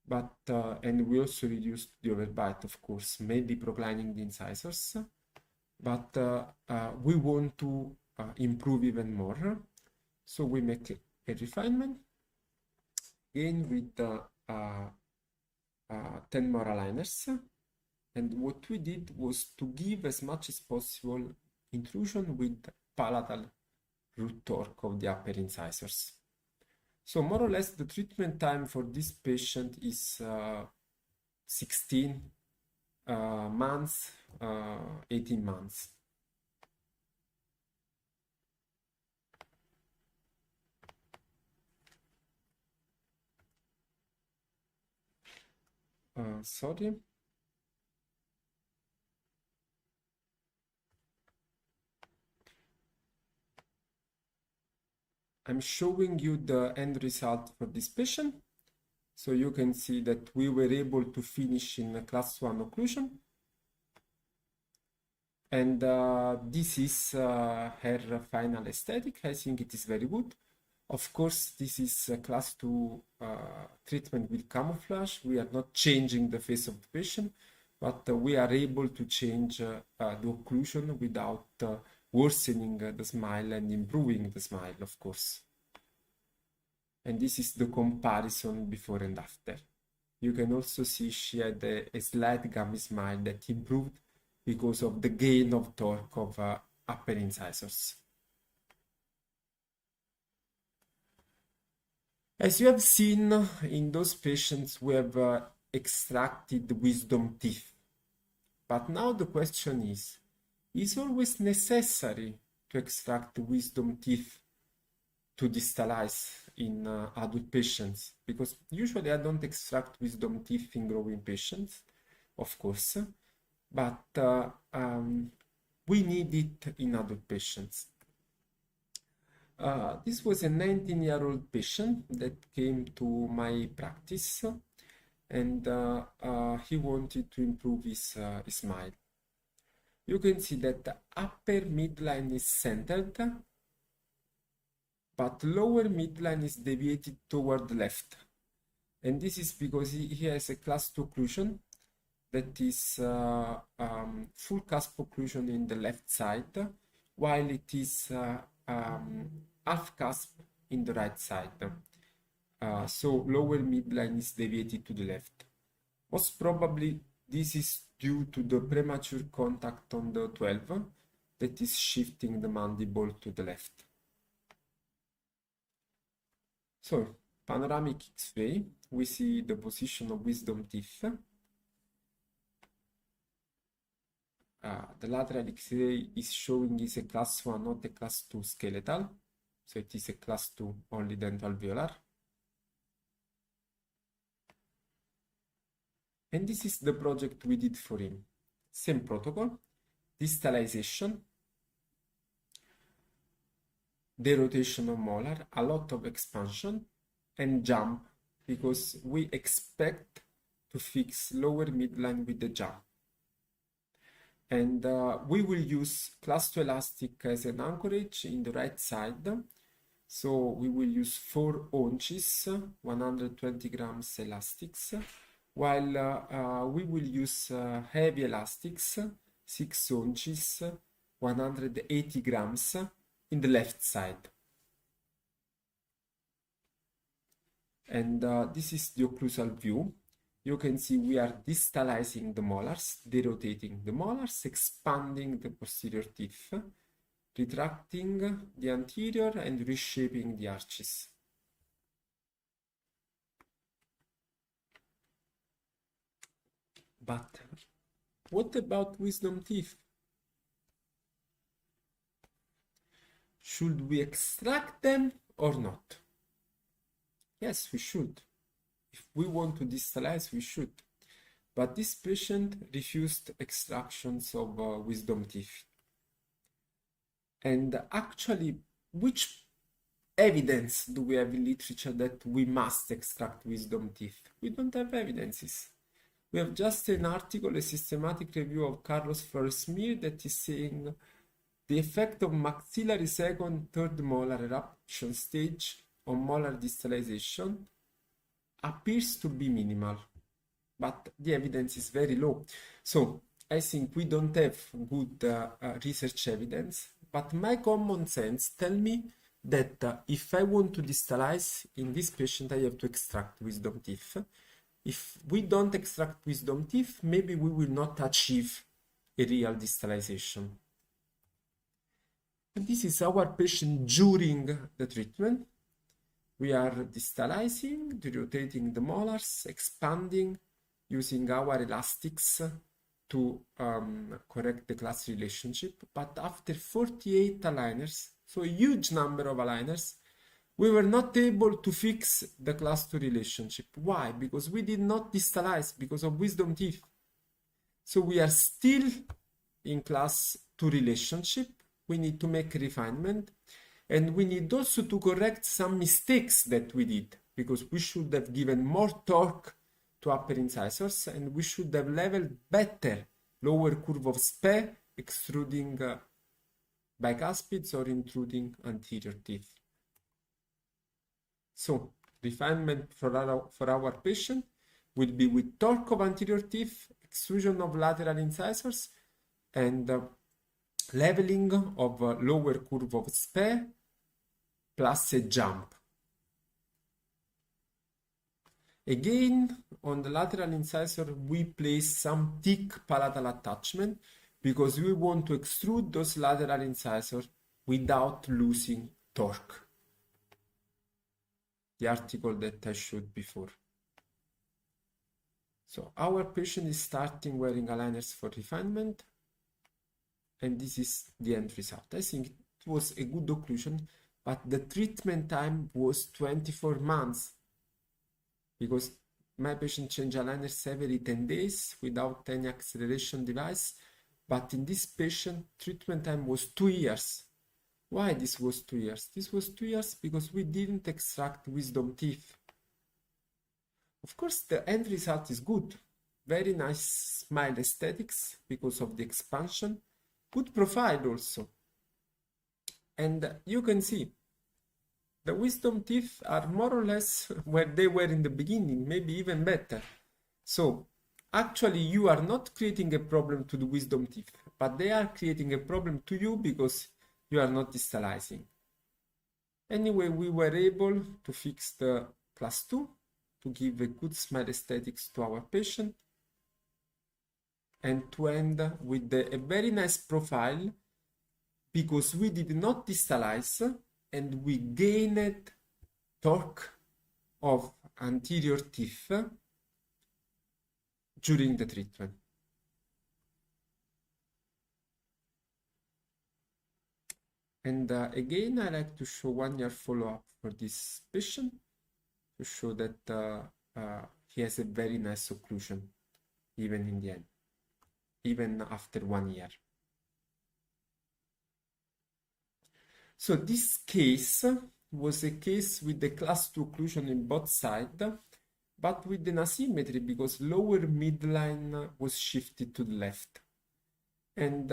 But, and we also reduced the overbite, of course, mainly proclining the incisors. But we want to improve even more. So we make a refinement, again with 10 more aligners. And what we did was to give as much as possible intrusion with palatal root torque of the upper incisors. So more or less the treatment time for this patient is 16 months, 18 months. Sorry. I'm showing you the end result for this patient. So you can see that we were able to finish in class 1 occlusion. And this is her final aesthetic. I think it is very good. Of course, this is a class 2 treatment with camouflage. We are not changing the face of the patient, but we are able to change the occlusion without worsening the smile and improving the smile, of course. And this is the comparison before and after. You can also see she had a slight gummy smile that improved because of the gain of torque of upper incisors. As you have seen, in those patients we have extracted wisdom teeth. But now the question is always necessary to extract wisdom teeth to distalize in adult patients? Because usually I don't extract wisdom teeth in growing patients, of course, but we need it in adult patients. This was a 19-year-old patient that came to my practice, and he wanted to improve his smile. You can see that the upper midline is centered, but lower midline is deviated toward the left. And this is because he has a class 2 occlusion that is full cusp occlusion in the left side, while it is half cusp in the right side. So lower midline is deviated to the left. Most probably this is due to the premature contact on the 12 that is shifting the mandible to the left. So, panoramic X-ray, we see the position of wisdom teeth. The lateral X-ray is showing is a class 1, not a class 2 skeletal. So it is a class 2 only dental alveolar. And this is the project we did for him. Same protocol, distalization, derotation of molar, a lot of expansion, and jump, because we expect to fix lower midline with the jump. And we will use class 2 elastic as an anchorage in the right side. So we will use 4 ounces, 120 grams elastics, while we will use heavy elastics, 6 ounces, 180 grams in the left side. And this is the occlusal view. You can see we are distalizing the molars, derotating the molars, expanding the posterior teeth, retracting the anterior and reshaping the arches. But what about wisdom teeth? Should we extract them or not? Yes, we should. If we want to distalize, we should. But this patient refused extractions of wisdom teeth. And actually, which evidence do we have in literature that we must extract wisdom teeth? We don't have evidences. We have just an article, a systematic review of Carlos Flores-Mir, that is saying the effect of maxillary second, third molar eruption stage on molar distalization appears to be minimal, but the evidence is very low. So I think we don't have good research evidence, but my common sense tell me that if I want to distalize in this patient, I have to extract wisdom teeth. If we don't extract wisdom teeth, maybe we will not achieve a real distalization. And this is our patient during the treatment. We are distalizing, derotating the molars, expanding, using our elastics to correct the class relationship. But after 48 aligners, so a huge number of aligners, we were not able to fix the class 2 relationship. Why? Because we did not distalize because of wisdom teeth. So we are still in class 2 relationship. We need to make refinement. And we need also to correct some mistakes that we did. because we should have given more torque to upper incisors, and we should have leveled better lower curve of SPE, extruding bicuspids or intruding anterior teeth. So refinement for our patient will be with torque of anterior teeth, extrusion of lateral incisors, and leveling of lower curve of SPE plus a jump. Again, on the lateral incisor, we place some thick palatal attachment because we want to extrude those lateral incisors without losing torque. The article that I showed before. So our patient is starting wearing aligners for refinement, and this is the end result. I think it was a good occlusion, but the treatment time was 24 months because my patient changed aligners every 10 days without any acceleration device, but in this patient, treatment time was 2 years. Why this was 2 years? This was 2 years because we didn't extract wisdom teeth. Of course, the end result is good. Very nice smile aesthetics because of the expansion. Good profile also. And you can see the wisdom teeth are more or less where they were in the beginning, maybe even better. So actually you are not creating a problem to the wisdom teeth, but they are creating a problem to you because you are not distalizing. Anyway, we were able to fix the class 2 to give a good smile aesthetics to our patient and to end with a very nice profile because we did not distalize and we gained torque of anterior teeth during the treatment. And again, I like to show 1 year follow-up for this patient to show that he has a very nice occlusion, even in the end, even after 1 year. So this case was a case with the class 2 occlusion in both sides, but with an asymmetry because lower midline was shifted to the left. And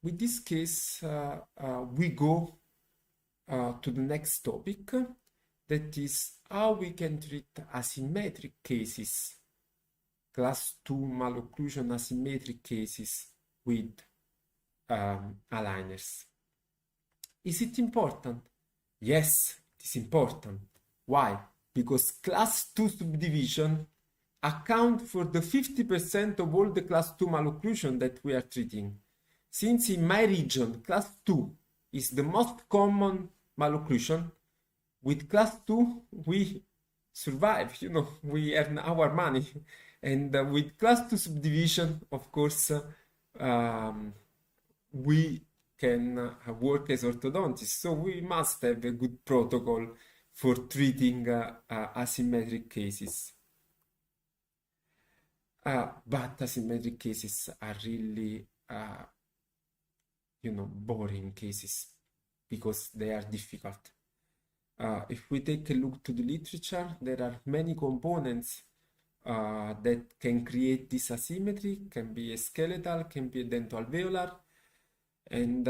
with this case, we go to the next topic, that is how we can treat asymmetric cases, class 2 malocclusion asymmetric cases with aligners. Is it important? Yes, it is important. Why? Because class 2 subdivision account for the 50% of all the class 2 malocclusion that we are treating. Since in my region, class 2 is the most common malocclusion, with class 2 we survive, we earn our money. And with class 2 subdivision, of course, we can work as orthodontists. So we must have a good protocol for treating asymmetric cases. But asymmetric cases are really, boring cases because they are difficult. If we take a look to the literature, there are many components that can create this asymmetry. Can be a skeletal, can be a dentoalveolar. And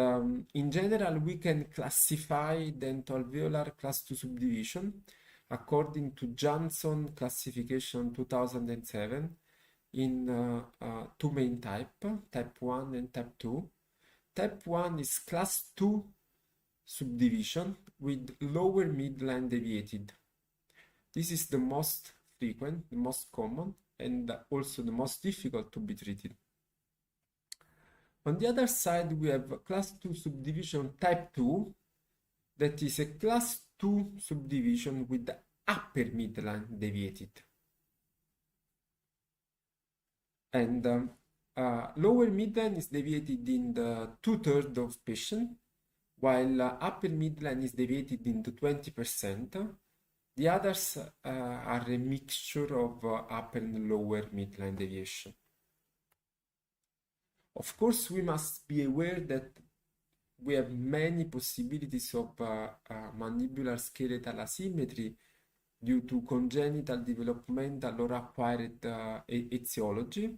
in general, we can classify dentoalveolar class 2 subdivision according to Johnson classification 2007 in two main types, type 1 and type 2. Type 1 is class 2 subdivision with lower midline deviated. This is the most frequent, the most common, and also the most difficult to be treated. On the other side, we have class 2 subdivision type 2, that is a class 2 subdivision with the upper midline deviated. And lower midline is deviated in the 2/3 of patients, while upper midline is deviated in the 20%. The others are a mixture of upper and lower midline deviation. Of course, we must be aware that we have many possibilities of mandibular skeletal asymmetry due to congenital, developmental, or acquired etiology,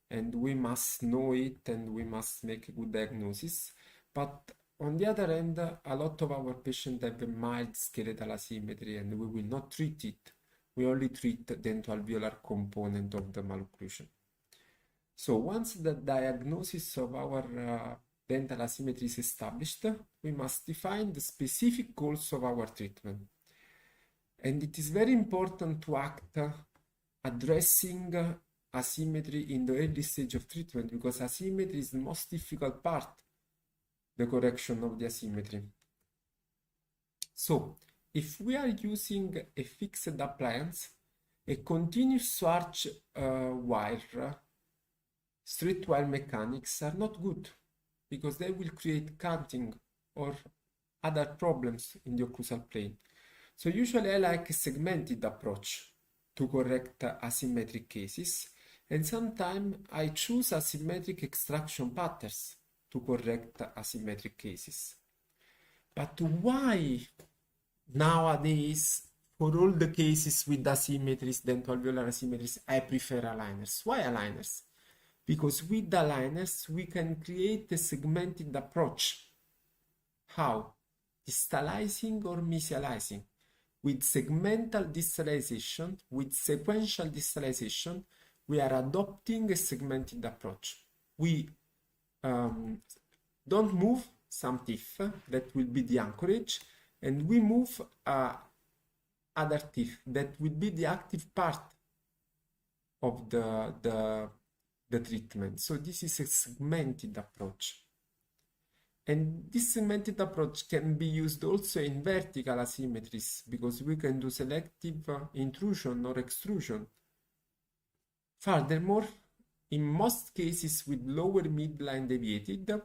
and we must know it and we must make a good diagnosis. But on the other hand, a lot of our patients have a mild skeletal asymmetry and we will not treat it. We only treat the endoalveolar component of the malocclusion. So once the diagnosis of our dental asymmetry is established, we must define the specific goals of our treatment. And it is very important to act addressing asymmetry in the early stage of treatment because asymmetry is the most difficult part, the correction of the asymmetry. So, if we are using a fixed appliance, a continuous arch wire, straight wire mechanics are not good because they will create canting or other problems in the occlusal plane. So usually I like a segmented approach to correct asymmetric cases, and sometimes I choose asymmetric extraction patterns to correct asymmetric cases. But why nowadays, for all the cases with asymmetries, dental-alveolar asymmetries, I prefer aligners? Why aligners? Because with aligners, we can create a segmented approach. How? Distalizing or mesializing. With segmental distalization, with sequential distalization, we are adopting a segmented approach. We don't move some teeth, that will be the anchorage, and we move other teeth, that will be the active part of the treatment. So this is a segmented approach. And this segmented approach can be used also in vertical asymmetries because we can do selective intrusion or extrusion. Furthermore, in most cases with lower midline deviated,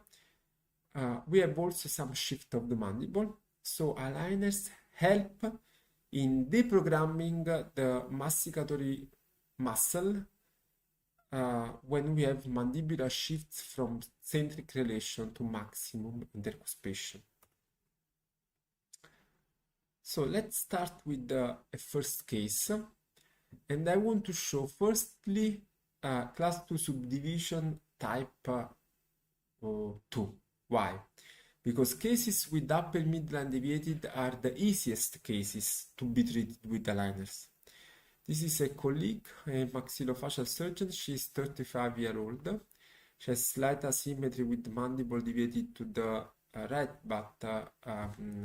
we have also some shift of the mandible. So aligners help in deprogramming the masticatory muscle when we have mandibular shifts from centric relation to maximum intercuspation. So let's start with a first case. And I want to show firstly class 2 subdivision type 2. Why? Because cases with upper midline deviated are the easiest cases to be treated with aligners. This is a colleague, a maxillofacial surgeon. She is 35 years old. She has slight asymmetry with the mandible deviated to the right, but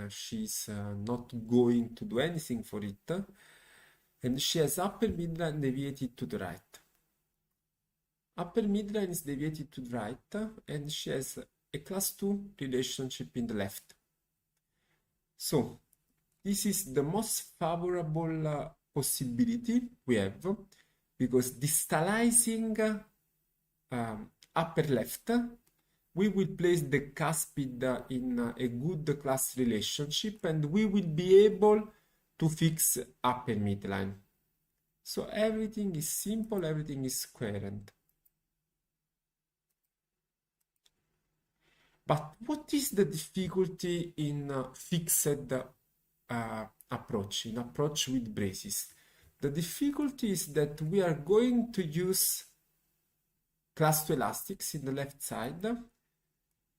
she's not going to do anything for it. And she has upper midline deviated to the right. Upper midline is deviated to the right, and she has a class 2 relationship in the left. So, this is the most favorable possibility we have, because distalizing upper left, we will place the cuspid in a good class relationship and we will be able to fix upper midline. So everything is simple, everything is coherent. But what is the difficulty in fixed approach, in approach with braces? The difficulty is that we are going to use class 2 elastics in the left side,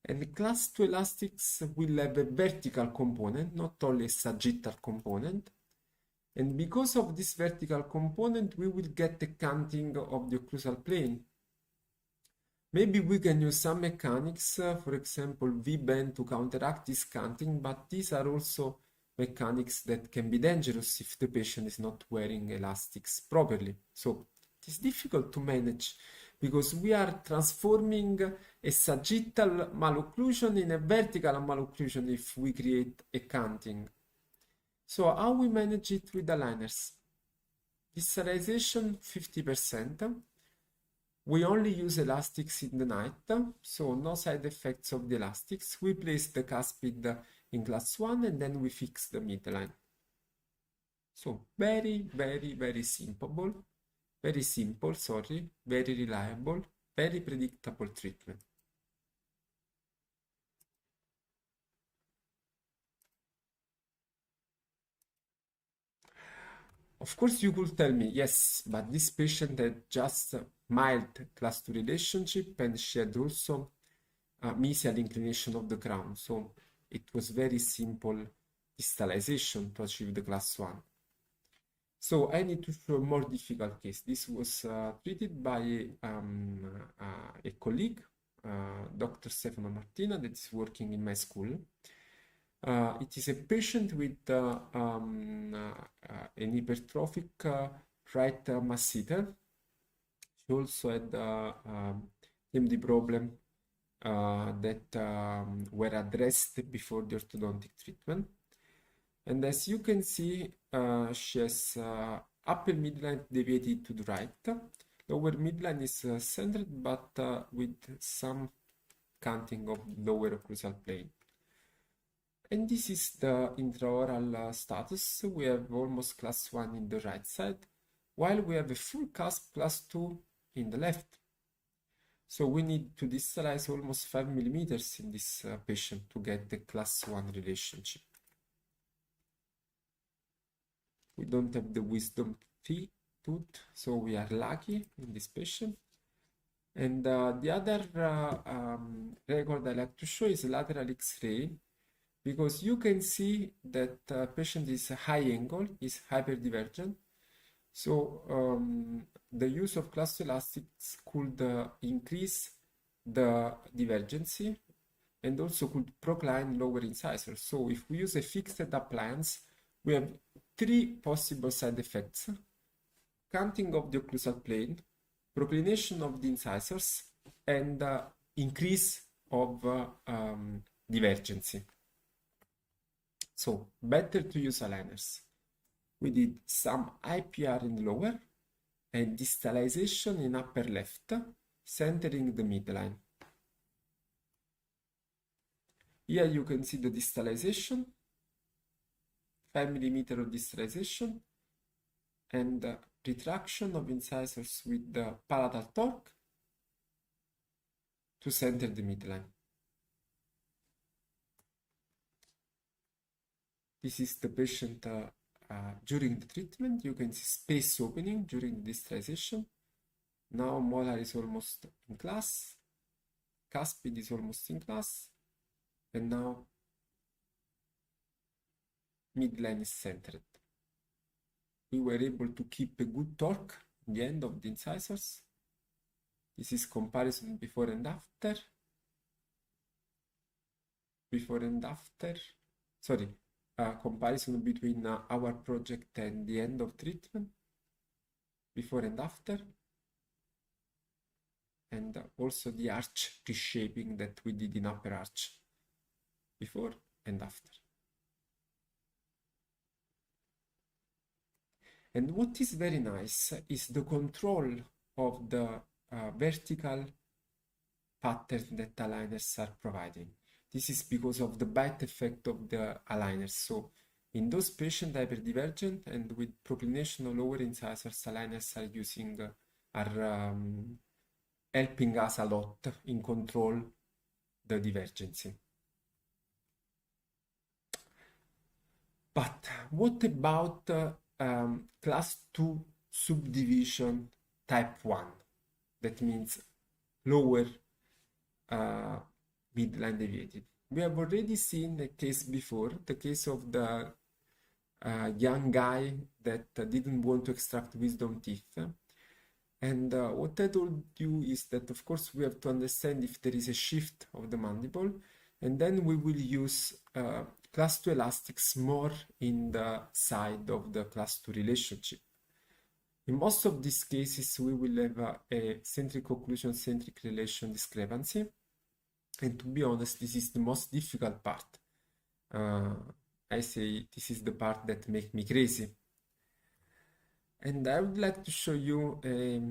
and the class 2 elastics will have a vertical component, not only a sagittal component. And because of this vertical component, we will get a canting of the occlusal plane. Maybe we can use some mechanics, for example, V-bend to counteract this canting, but these are also mechanics that can be dangerous if the patient is not wearing elastics properly. So it is difficult to manage because we are transforming a sagittal malocclusion in a vertical malocclusion if we create a canting. So how we manage it with aligners? Distalization 50%. We only use elastics in the night, so no side effects of the elastics. We place the cuspid in class 1 and then we fix the midline. So very simple, very reliable, very predictable treatment. Of course, you could tell me, yes, but this patient had just a mild class 2 relationship and she had also a mesial inclination of the crown. So it was very simple distalization to achieve the class 1. So I need to show a more difficult case. This was treated by a colleague, Dr. Stefano Martina, that is working in my school. It is a patient with an hypertrophic right masseter. She also had TMD problem that were addressed before the orthodontic treatment. And as you can see, she has upper midline deviated to the right. Lower midline is centered, but with some canting of lower occlusal plane. And this is the intraoral status. We have almost class 1 in the right side, while we have a full cusp class 2 in the left. So we need to distalize almost 5 millimeters in this patient to get the class 1 relationship. We don't have the wisdom tooth, so we are lucky in this patient. And the other record I like to show is lateral X-ray, because you can see that the patient is high angle, is hyperdivergent. So the use of class 2 elastics could increase the divergency and also could procline lower incisors. So if we use a fixed appliance, we have 3 possible side effects: canting of the occlusal plane, proclination of the incisors, and increase of divergency. So better to use aligners. We did some IPR in the lower and distalization in upper left, centering the midline. Here you can see the distalization, 5 millimeter of distalization, and retraction of incisors with the palatal torque to center the midline. This is the patient during the treatment. You can see space opening during the distalization. Now molar is almost in class, cuspid is almost in class, and now midline is centered. We were able to keep a good torque in the end of the incisors. This is comparison before and after. Before and after. Sorry, comparison between our project and the end of treatment. Before and after. And also the arch reshaping that we did in upper arch. Before and after. And what is very nice is the control of the vertical pattern that aligners are providing. This is because of the bite effect of the aligners. So in those patients hyperdivergent and with proclination of lower incisors, aligners are helping us a lot in control the divergency. But what about class 2 subdivision type 1? That means lower midline deviated. We have already seen a case before, the case of the young guy that didn't want to extract wisdom teeth. And what I told you is that, of course, we have to understand if there is a shift of the mandible, and then we will use class 2 elastics more in the side of the class 2 relationship. In most of these cases, we will have a centric occlusion centric relation discrepancy. And to be honest, this is the most difficult part. I say this is the part that makes me crazy. And I would like to show you a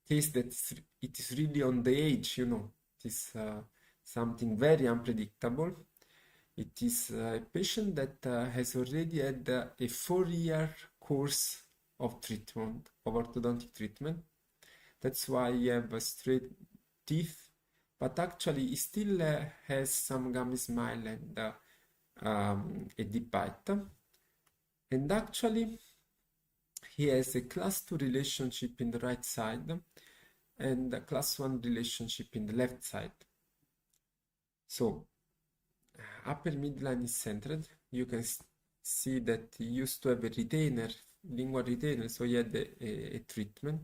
case that it is really on the edge, you know. It is something very unpredictable. It is a patient that has already had a 4-year course of treatment, of orthodontic treatment. That's why he have straight teeth, but actually he still has some gummy smile and a deep bite. And actually, he has a class 2 relationship in the right side and a class 1 relationship in the left side. So upper midline is centered. You can see that he used to have a retainer, lingual retainer, so he had a treatment.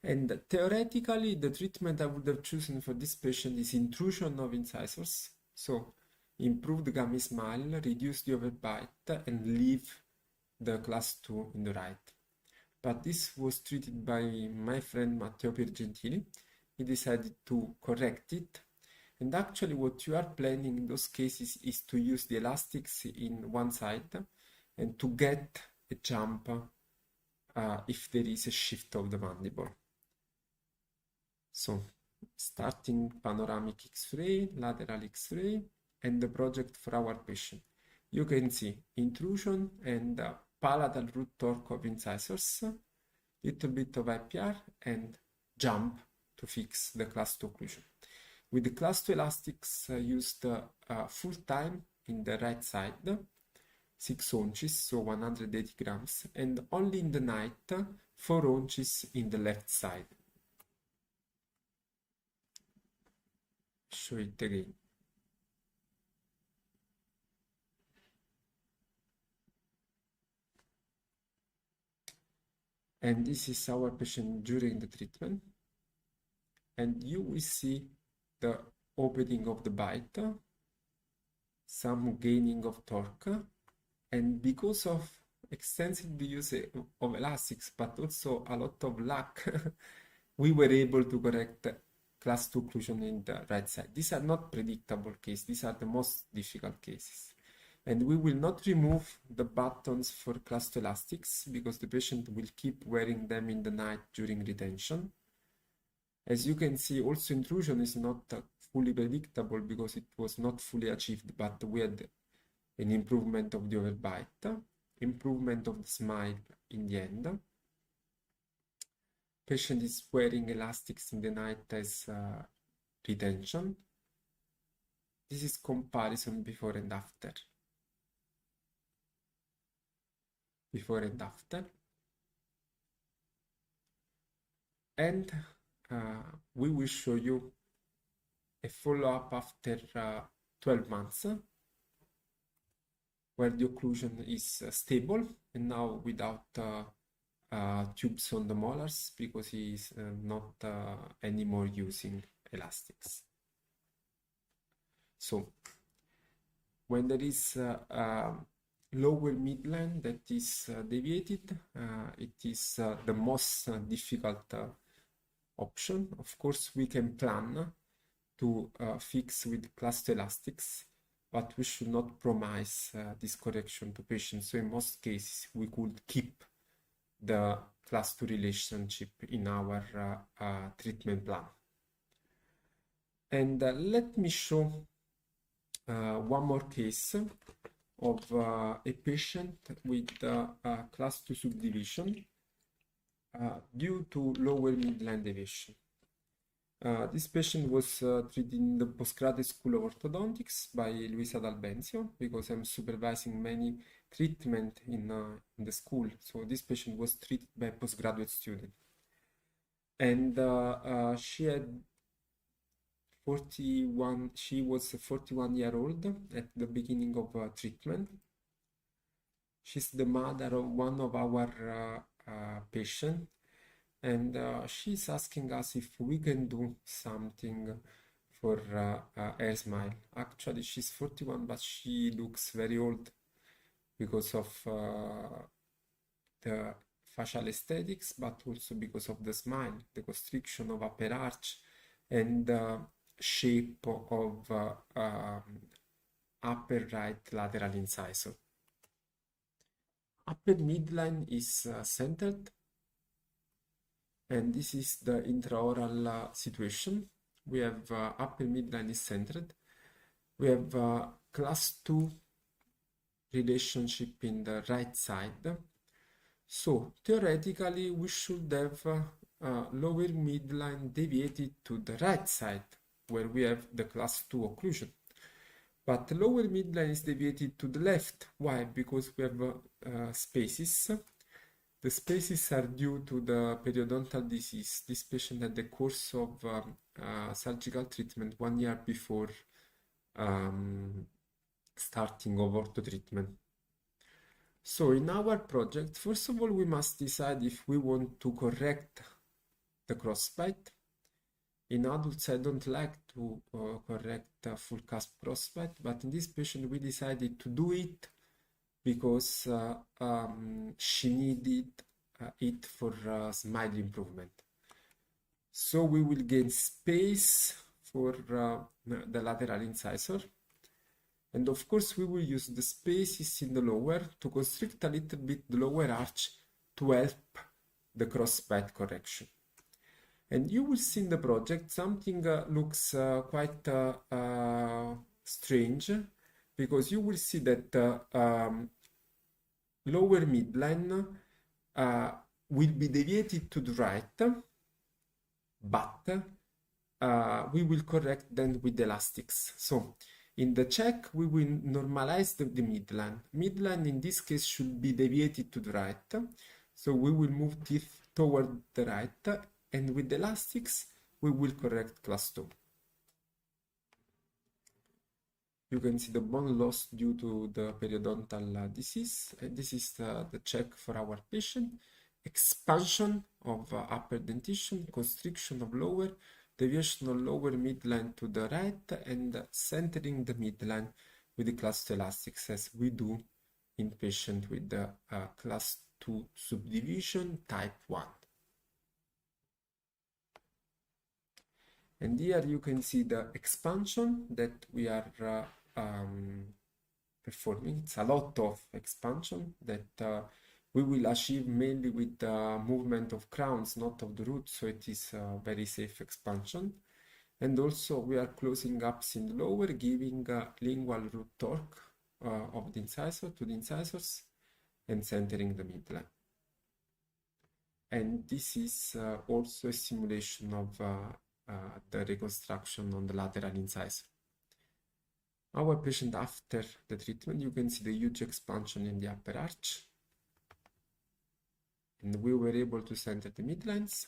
And theoretically, the treatment I would have chosen for this patient is intrusion of incisors. So improve the gummy smile, reduce the overbite, and leave the class 2 in the right. But this was treated by my friend Matteo Piergentili. He decided to correct it. And actually what you are planning in those cases is to use the elastics in one side and to get a jump if there is a shift of the mandible. So starting panoramic X-ray, lateral X-ray, and the project for our patient. You can see intrusion and palatal root torque of incisors, little bit of IPR, and jump to fix the class 2 occlusion. With the class 2 elastics used full time in the right side, 6 ounces, so 180 grams, and only in the night, 4 ounces in the left side. Show it again. And this is our patient during the treatment. And you will see the opening of the bite, some gaining of torque, and because of extensive use of elastics, but also a lot of luck, we were able to correct class 2 occlusion in the right side. These are not predictable cases, these are the most difficult cases. And we will not remove the buttons for class 2 elastics because the patient will keep wearing them in the night during retention. As you can see, also intrusion is not fully predictable because it was not fully achieved, but we had an improvement of the overbite, improvement of the smile in the end. Patient is wearing elastics in the night as retention. This is comparison before and after. Before and after. And we will show you a follow-up after 12 months where the occlusion is stable and now without tubes on the molars because he is not anymore using elastics. So when there is lower midline that is deviated, it is the most difficult option. Of course, we can plan to fix with class 2 elastics, but we should not promise this correction to patients. So in most cases, we could keep the class 2 relationship in our treatment plan. And let me show one more case of a patient with class 2 subdivision due to lower midline deviation. This patient was treated in the postgraduate school of orthodontics by Luisa D'Albenzio because I'm supervising many treatment in the school. So this patient was treated by a postgraduate student. And she was 41 years old at the beginning of treatment. She's the mother of one of our patients. And she's asking us if we can do something for her smile. Actually, she's 41, but she looks very old because of the facial aesthetics, but also because of the smile, the constriction of upper arch, and the shape of upper right lateral incisor. Upper midline is centered. And this is the intraoral situation. We have upper midline is centered. We have class 2 relationship in the right side. So theoretically, we should have lower midline deviated to the right side where we have the class 2 occlusion. But lower midline is deviated to the left. Why? Because we have spaces. The spaces are due to the periodontal disease. This patient had the course of surgical treatment 1 year before starting of ortho treatment. So in our project, first of all, we must decide if we want to correct the crossbite. In adults, I don't like to correct full cusp crossbite, but in this patient, we decided to do it because she needed it for smile improvement. So we will gain space for the lateral incisor. And of course, we will use the spaces in the lower to constrict a little bit the lower arch to help the crossbite correction. And you will see in the project something looks quite strange, because you will see that lower midline will be deviated to the right, but we will correct them with elastics. So in the check, we will normalize the midline. Midline in this case should be deviated to the right. So we will move teeth toward the right, and with the elastics, we will correct class 2. You can see the bone loss due to the periodontal disease. And this is the check for our patient. Expansion of upper dentition, constriction of lower, deviation of lower midline to the right, and centering the midline with the class 2 elastics, as we do in patient with the class 2 subdivision type 1. And here you can see the expansion that we are performing. It's a lot of expansion that we will achieve mainly with the movement of crowns, not of the root, so it is a very safe expansion. And also we are closing ups in the lower, giving lingual root torque of the incisor to the incisors and centering the midline. And this is also a simulation of the reconstruction on the lateral incisor. Our patient after the treatment, you can see the huge expansion in the upper arch. And we were able to center the midlines.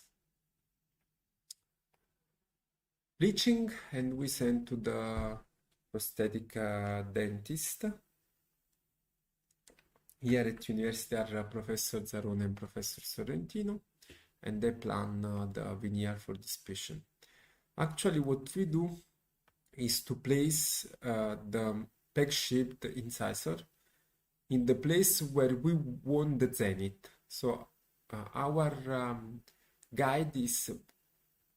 Bleaching, and we sent to the prosthetic dentist. Here at university are Professor Zarone and Professor Sorrentino, and they plan the veneer for this patient. Actually, what we do is to place the peg-shaped incisor in the place where we want the zenith. So our guide is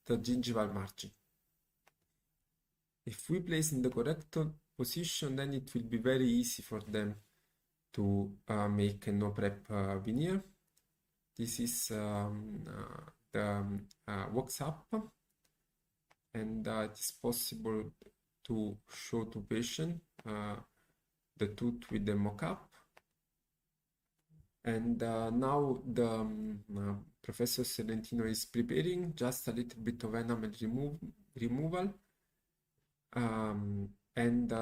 the gingival margin. If we place in the correct position, then it will be very easy for them to make a no prep veneer. This is the wax up, and it is possible to show to patient the tooth with the mock-up. And now the Professor Sorrentino is preparing just a little bit of enamel removal, and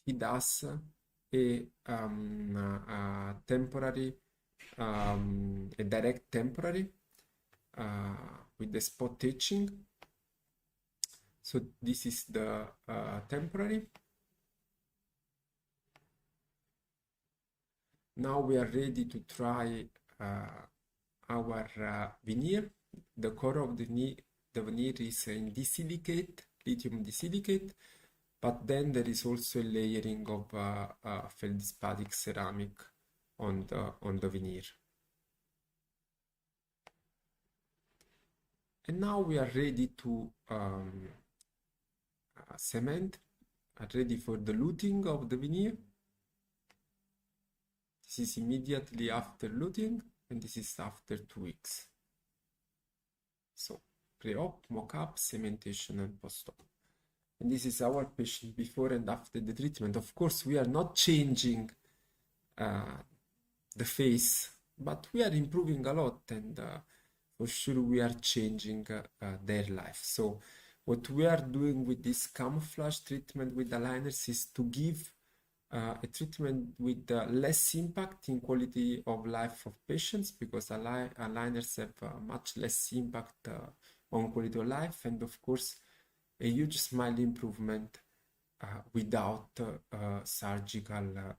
he does a temporary, a direct temporary with the spot etching. So this is the temporary. Now we are ready to try our veneer. The core of the veneer is in disilicate, lithium disilicate, but then there is also a layering of feldspathic ceramic on the veneer. And now we are ready to cement, ready for the luting of the veneer. This is immediately after luting, and this is after 2 weeks. So pre-op, mock-up, cementation, and post-op. And this is our patient before and after the treatment. Of course, we are not changing the face, but we are improving a lot, and for sure we are changing their life. So what we are doing with this camouflage treatment with aligners is to give a treatment with less impact in quality of life of patients, because aligners have much less impact on quality of life, and of course a huge smile improvement without surgical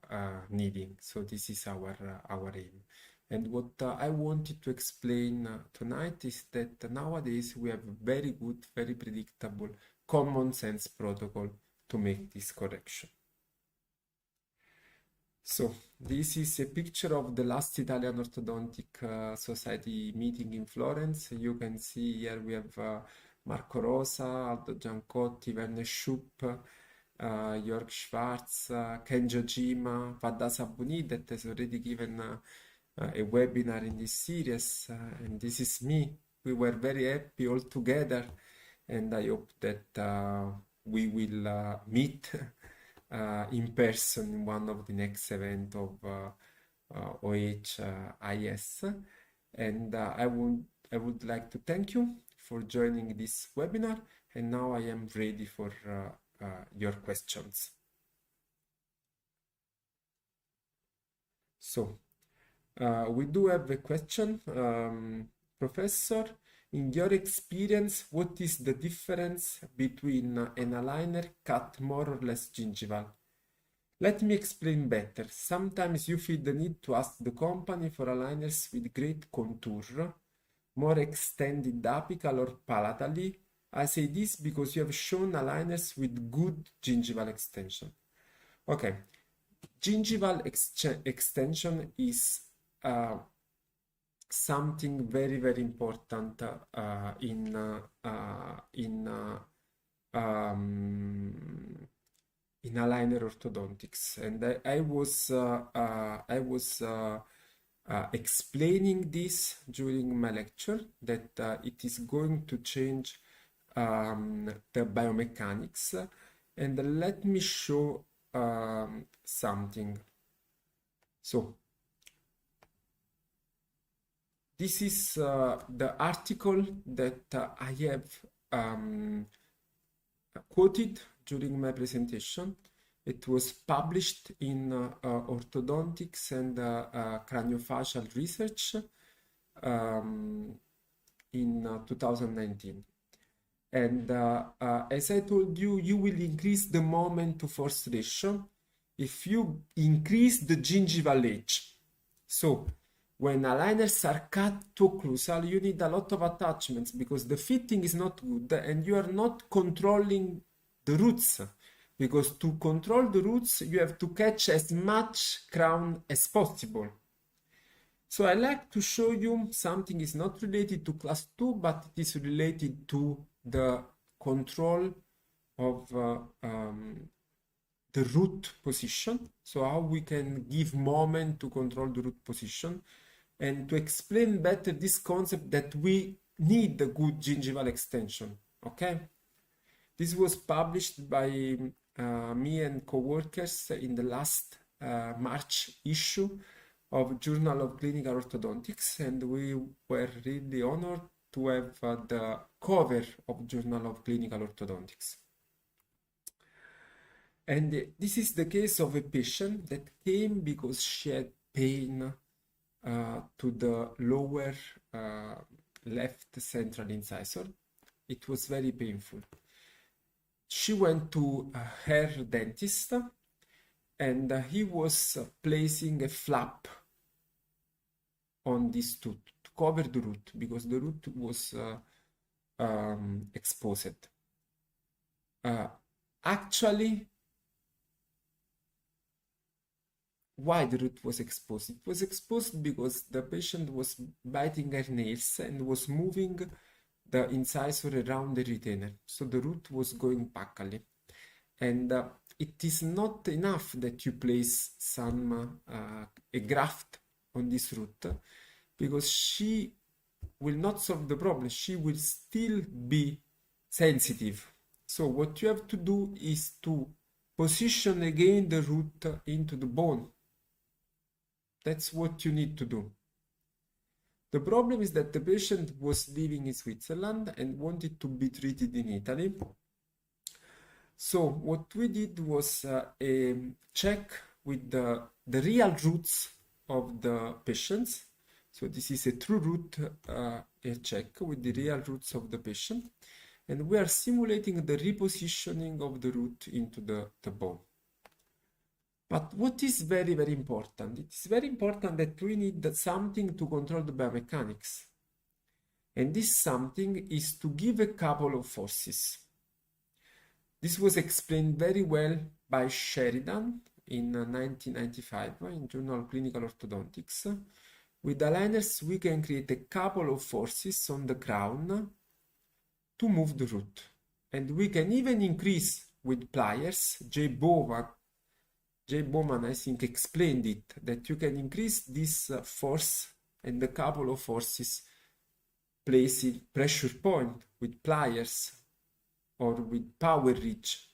needing. So this is our aim. And what I wanted to explain tonight is that nowadays we have very good, very predictable, common sense protocol to make this correction. So this is a picture of the last Italian Orthodontic Society meeting in Florence. You can see here we have Marco Rosa, Aldo Giancotti, Verne Schupp, Jörg Schwarz, Kenjo Jima, Vada Sabuni, that has already given a webinar in this series, and this is me. We were very happy all together, and I hope that we will meet in person in one of the next event of OHIS. And I would like to thank you for joining this webinar, and now I am ready for your questions. So we do have a question. Professor, in your experience, what is the difference between an aligner cut more or less gingival? Let me explain better. Sometimes you feel the need to ask the company for aligners with great contour, more extended apical or palatally. I say this because you have shown aligners with good gingival extension. Okay, gingival extension is something very, very important in aligner orthodontics, and I was explaining this during my lecture, that it is going to change the biomechanics, and let me show something. So this is the article that I have quoted during my presentation. It was published in Orthodontics and Craniofacial Research in 2019. And as I told you, you will increase the moment to force ratio if you increase the gingival edge. So when aligners are cut too occlusal, you need a lot of attachments because the fitting is not good and you are not controlling the roots. Because to control the roots, you have to catch as much crown as possible. So I like to show you something is not related to class 2, but it is related to the control of the root position. So how we can give moment to control the root position, and to explain better this concept that we need a good gingival extension, okay? This was published by me and co-workers in the last March issue of Journal of Clinical Orthodontics, and we were really honored to have the cover of Journal of Clinical Orthodontics. And this is the case of a patient that came because she had pain to the lower left central incisor. It was very painful. She went to her dentist, and he was placing a flap on this tooth to cover the root because the root was exposed. Actually, why the root was exposed? It was exposed because the patient was biting her nails and was moving the incisor around the retainer. So the root was going backally. And it is not enough that you place some a graft on this root, because she will not solve the problem. She will still be sensitive. So what you have to do is to position again the root into the bone. That's what you need to do. The problem is that the patient was living in Switzerland and wanted to be treated in Italy. So what we did was a check with the real roots of the patients. So this is a true root a check with the real roots of the patient. And we are simulating the repositioning of the root into the bone. But what is very, very important? It is very important that we need something to control the biomechanics. And this something is to give a couple of forces. This was explained very well by Sheridan in 1995 in Journal of Clinical Orthodontics. With aligners, we can create a couple of forces on the crown to move the root. And we can even increase with pliers. J. Bowman, I think, explained it, that you can increase this force and a couple of forces placing pressure point with pliers or with power ridge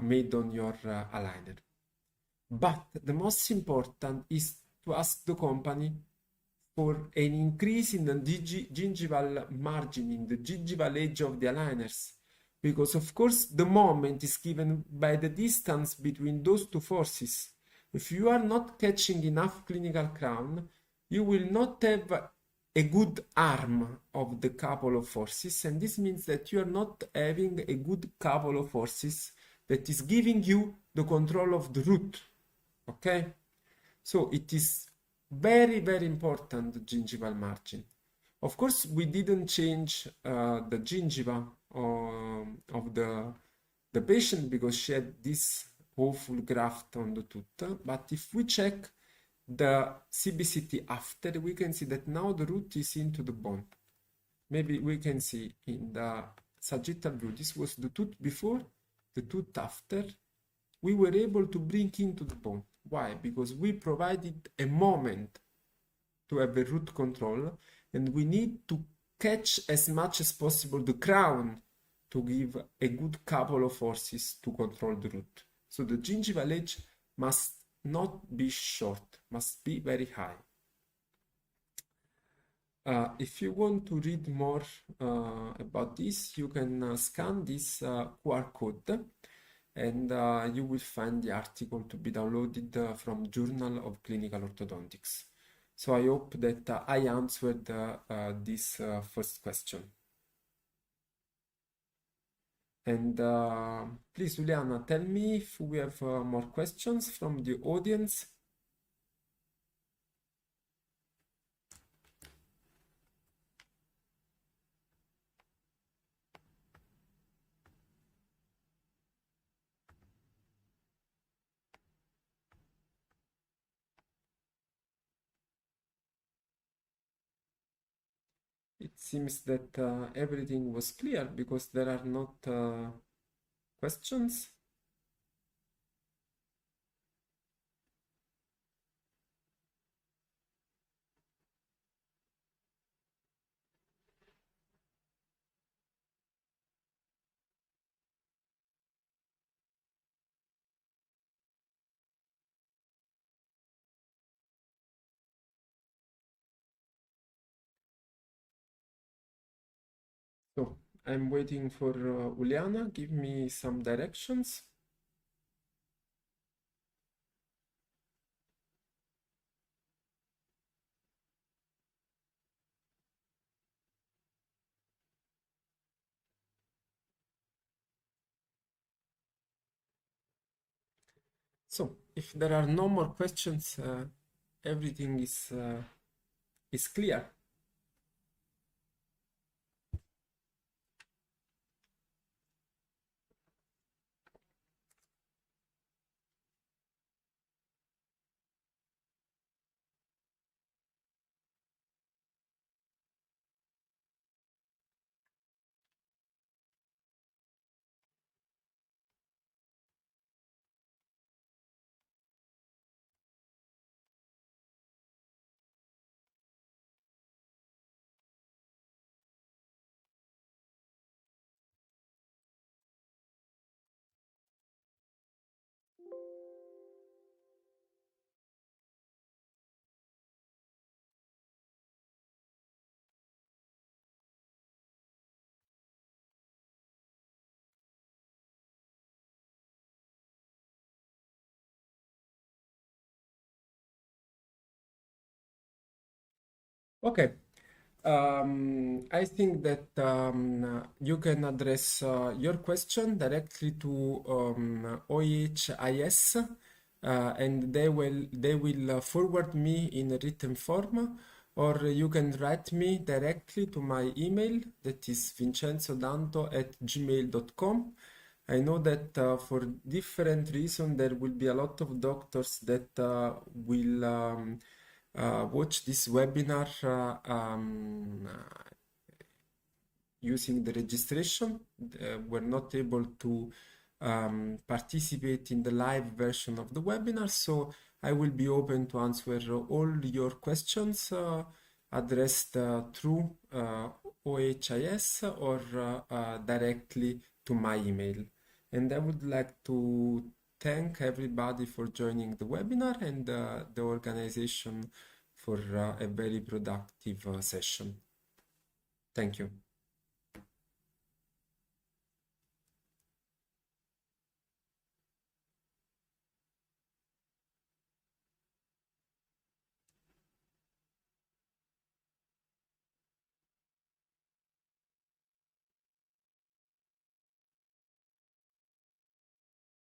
made on your aligner. But the most important is to ask the company for an increase in the gingival margin, in the gingival edge of the aligners. Because of course the moment is given by the distance between those two forces. If you are not catching enough clinical crown, you will not have a good arm of the couple of forces, and this means that you are not having a good couple of forces that is giving you the control of the root. Okay? So it is very, very important, the gingival margin. Of course, we didn't change the gingiva of the patient because she had this awful graft on the tooth. But if we check the CBCT after, we can see that now the root is into the bone. Maybe we can see in the sagittal view, this was the tooth before, the tooth after. We were able to bring into the bone. Why? Because we provided a moment to have a root control, and we need to catch as much as possible the crown to give a good couple of forces to control the root. So the gingival edge must not be short, must be very high. If you want to read more about this, you can scan this QR code, and you will find the article to be downloaded from Journal of Clinical Orthodontics. So I hope that I answered this first question. And please, Juliana, tell me if we have more questions from the audience. It seems that everything was clear because there are not questions. So I'm waiting for Juliana. Give me some directions. So if there are no more questions, everything is clear. Okay. I think that you can address your question directly to OHIS, and they will forward me in a written form, or you can write me directly to my email that is vincenzodanto@gmail.com. I know that for different reasons there will be a lot of doctors that will watch this webinar using the registration. Were not able to participate in the live version of the webinar, so I will be open to answer all your questions addressed through OHIS or directly to my email. And I would like to thank everybody for joining the webinar and the organization for a very productive session. Thank you.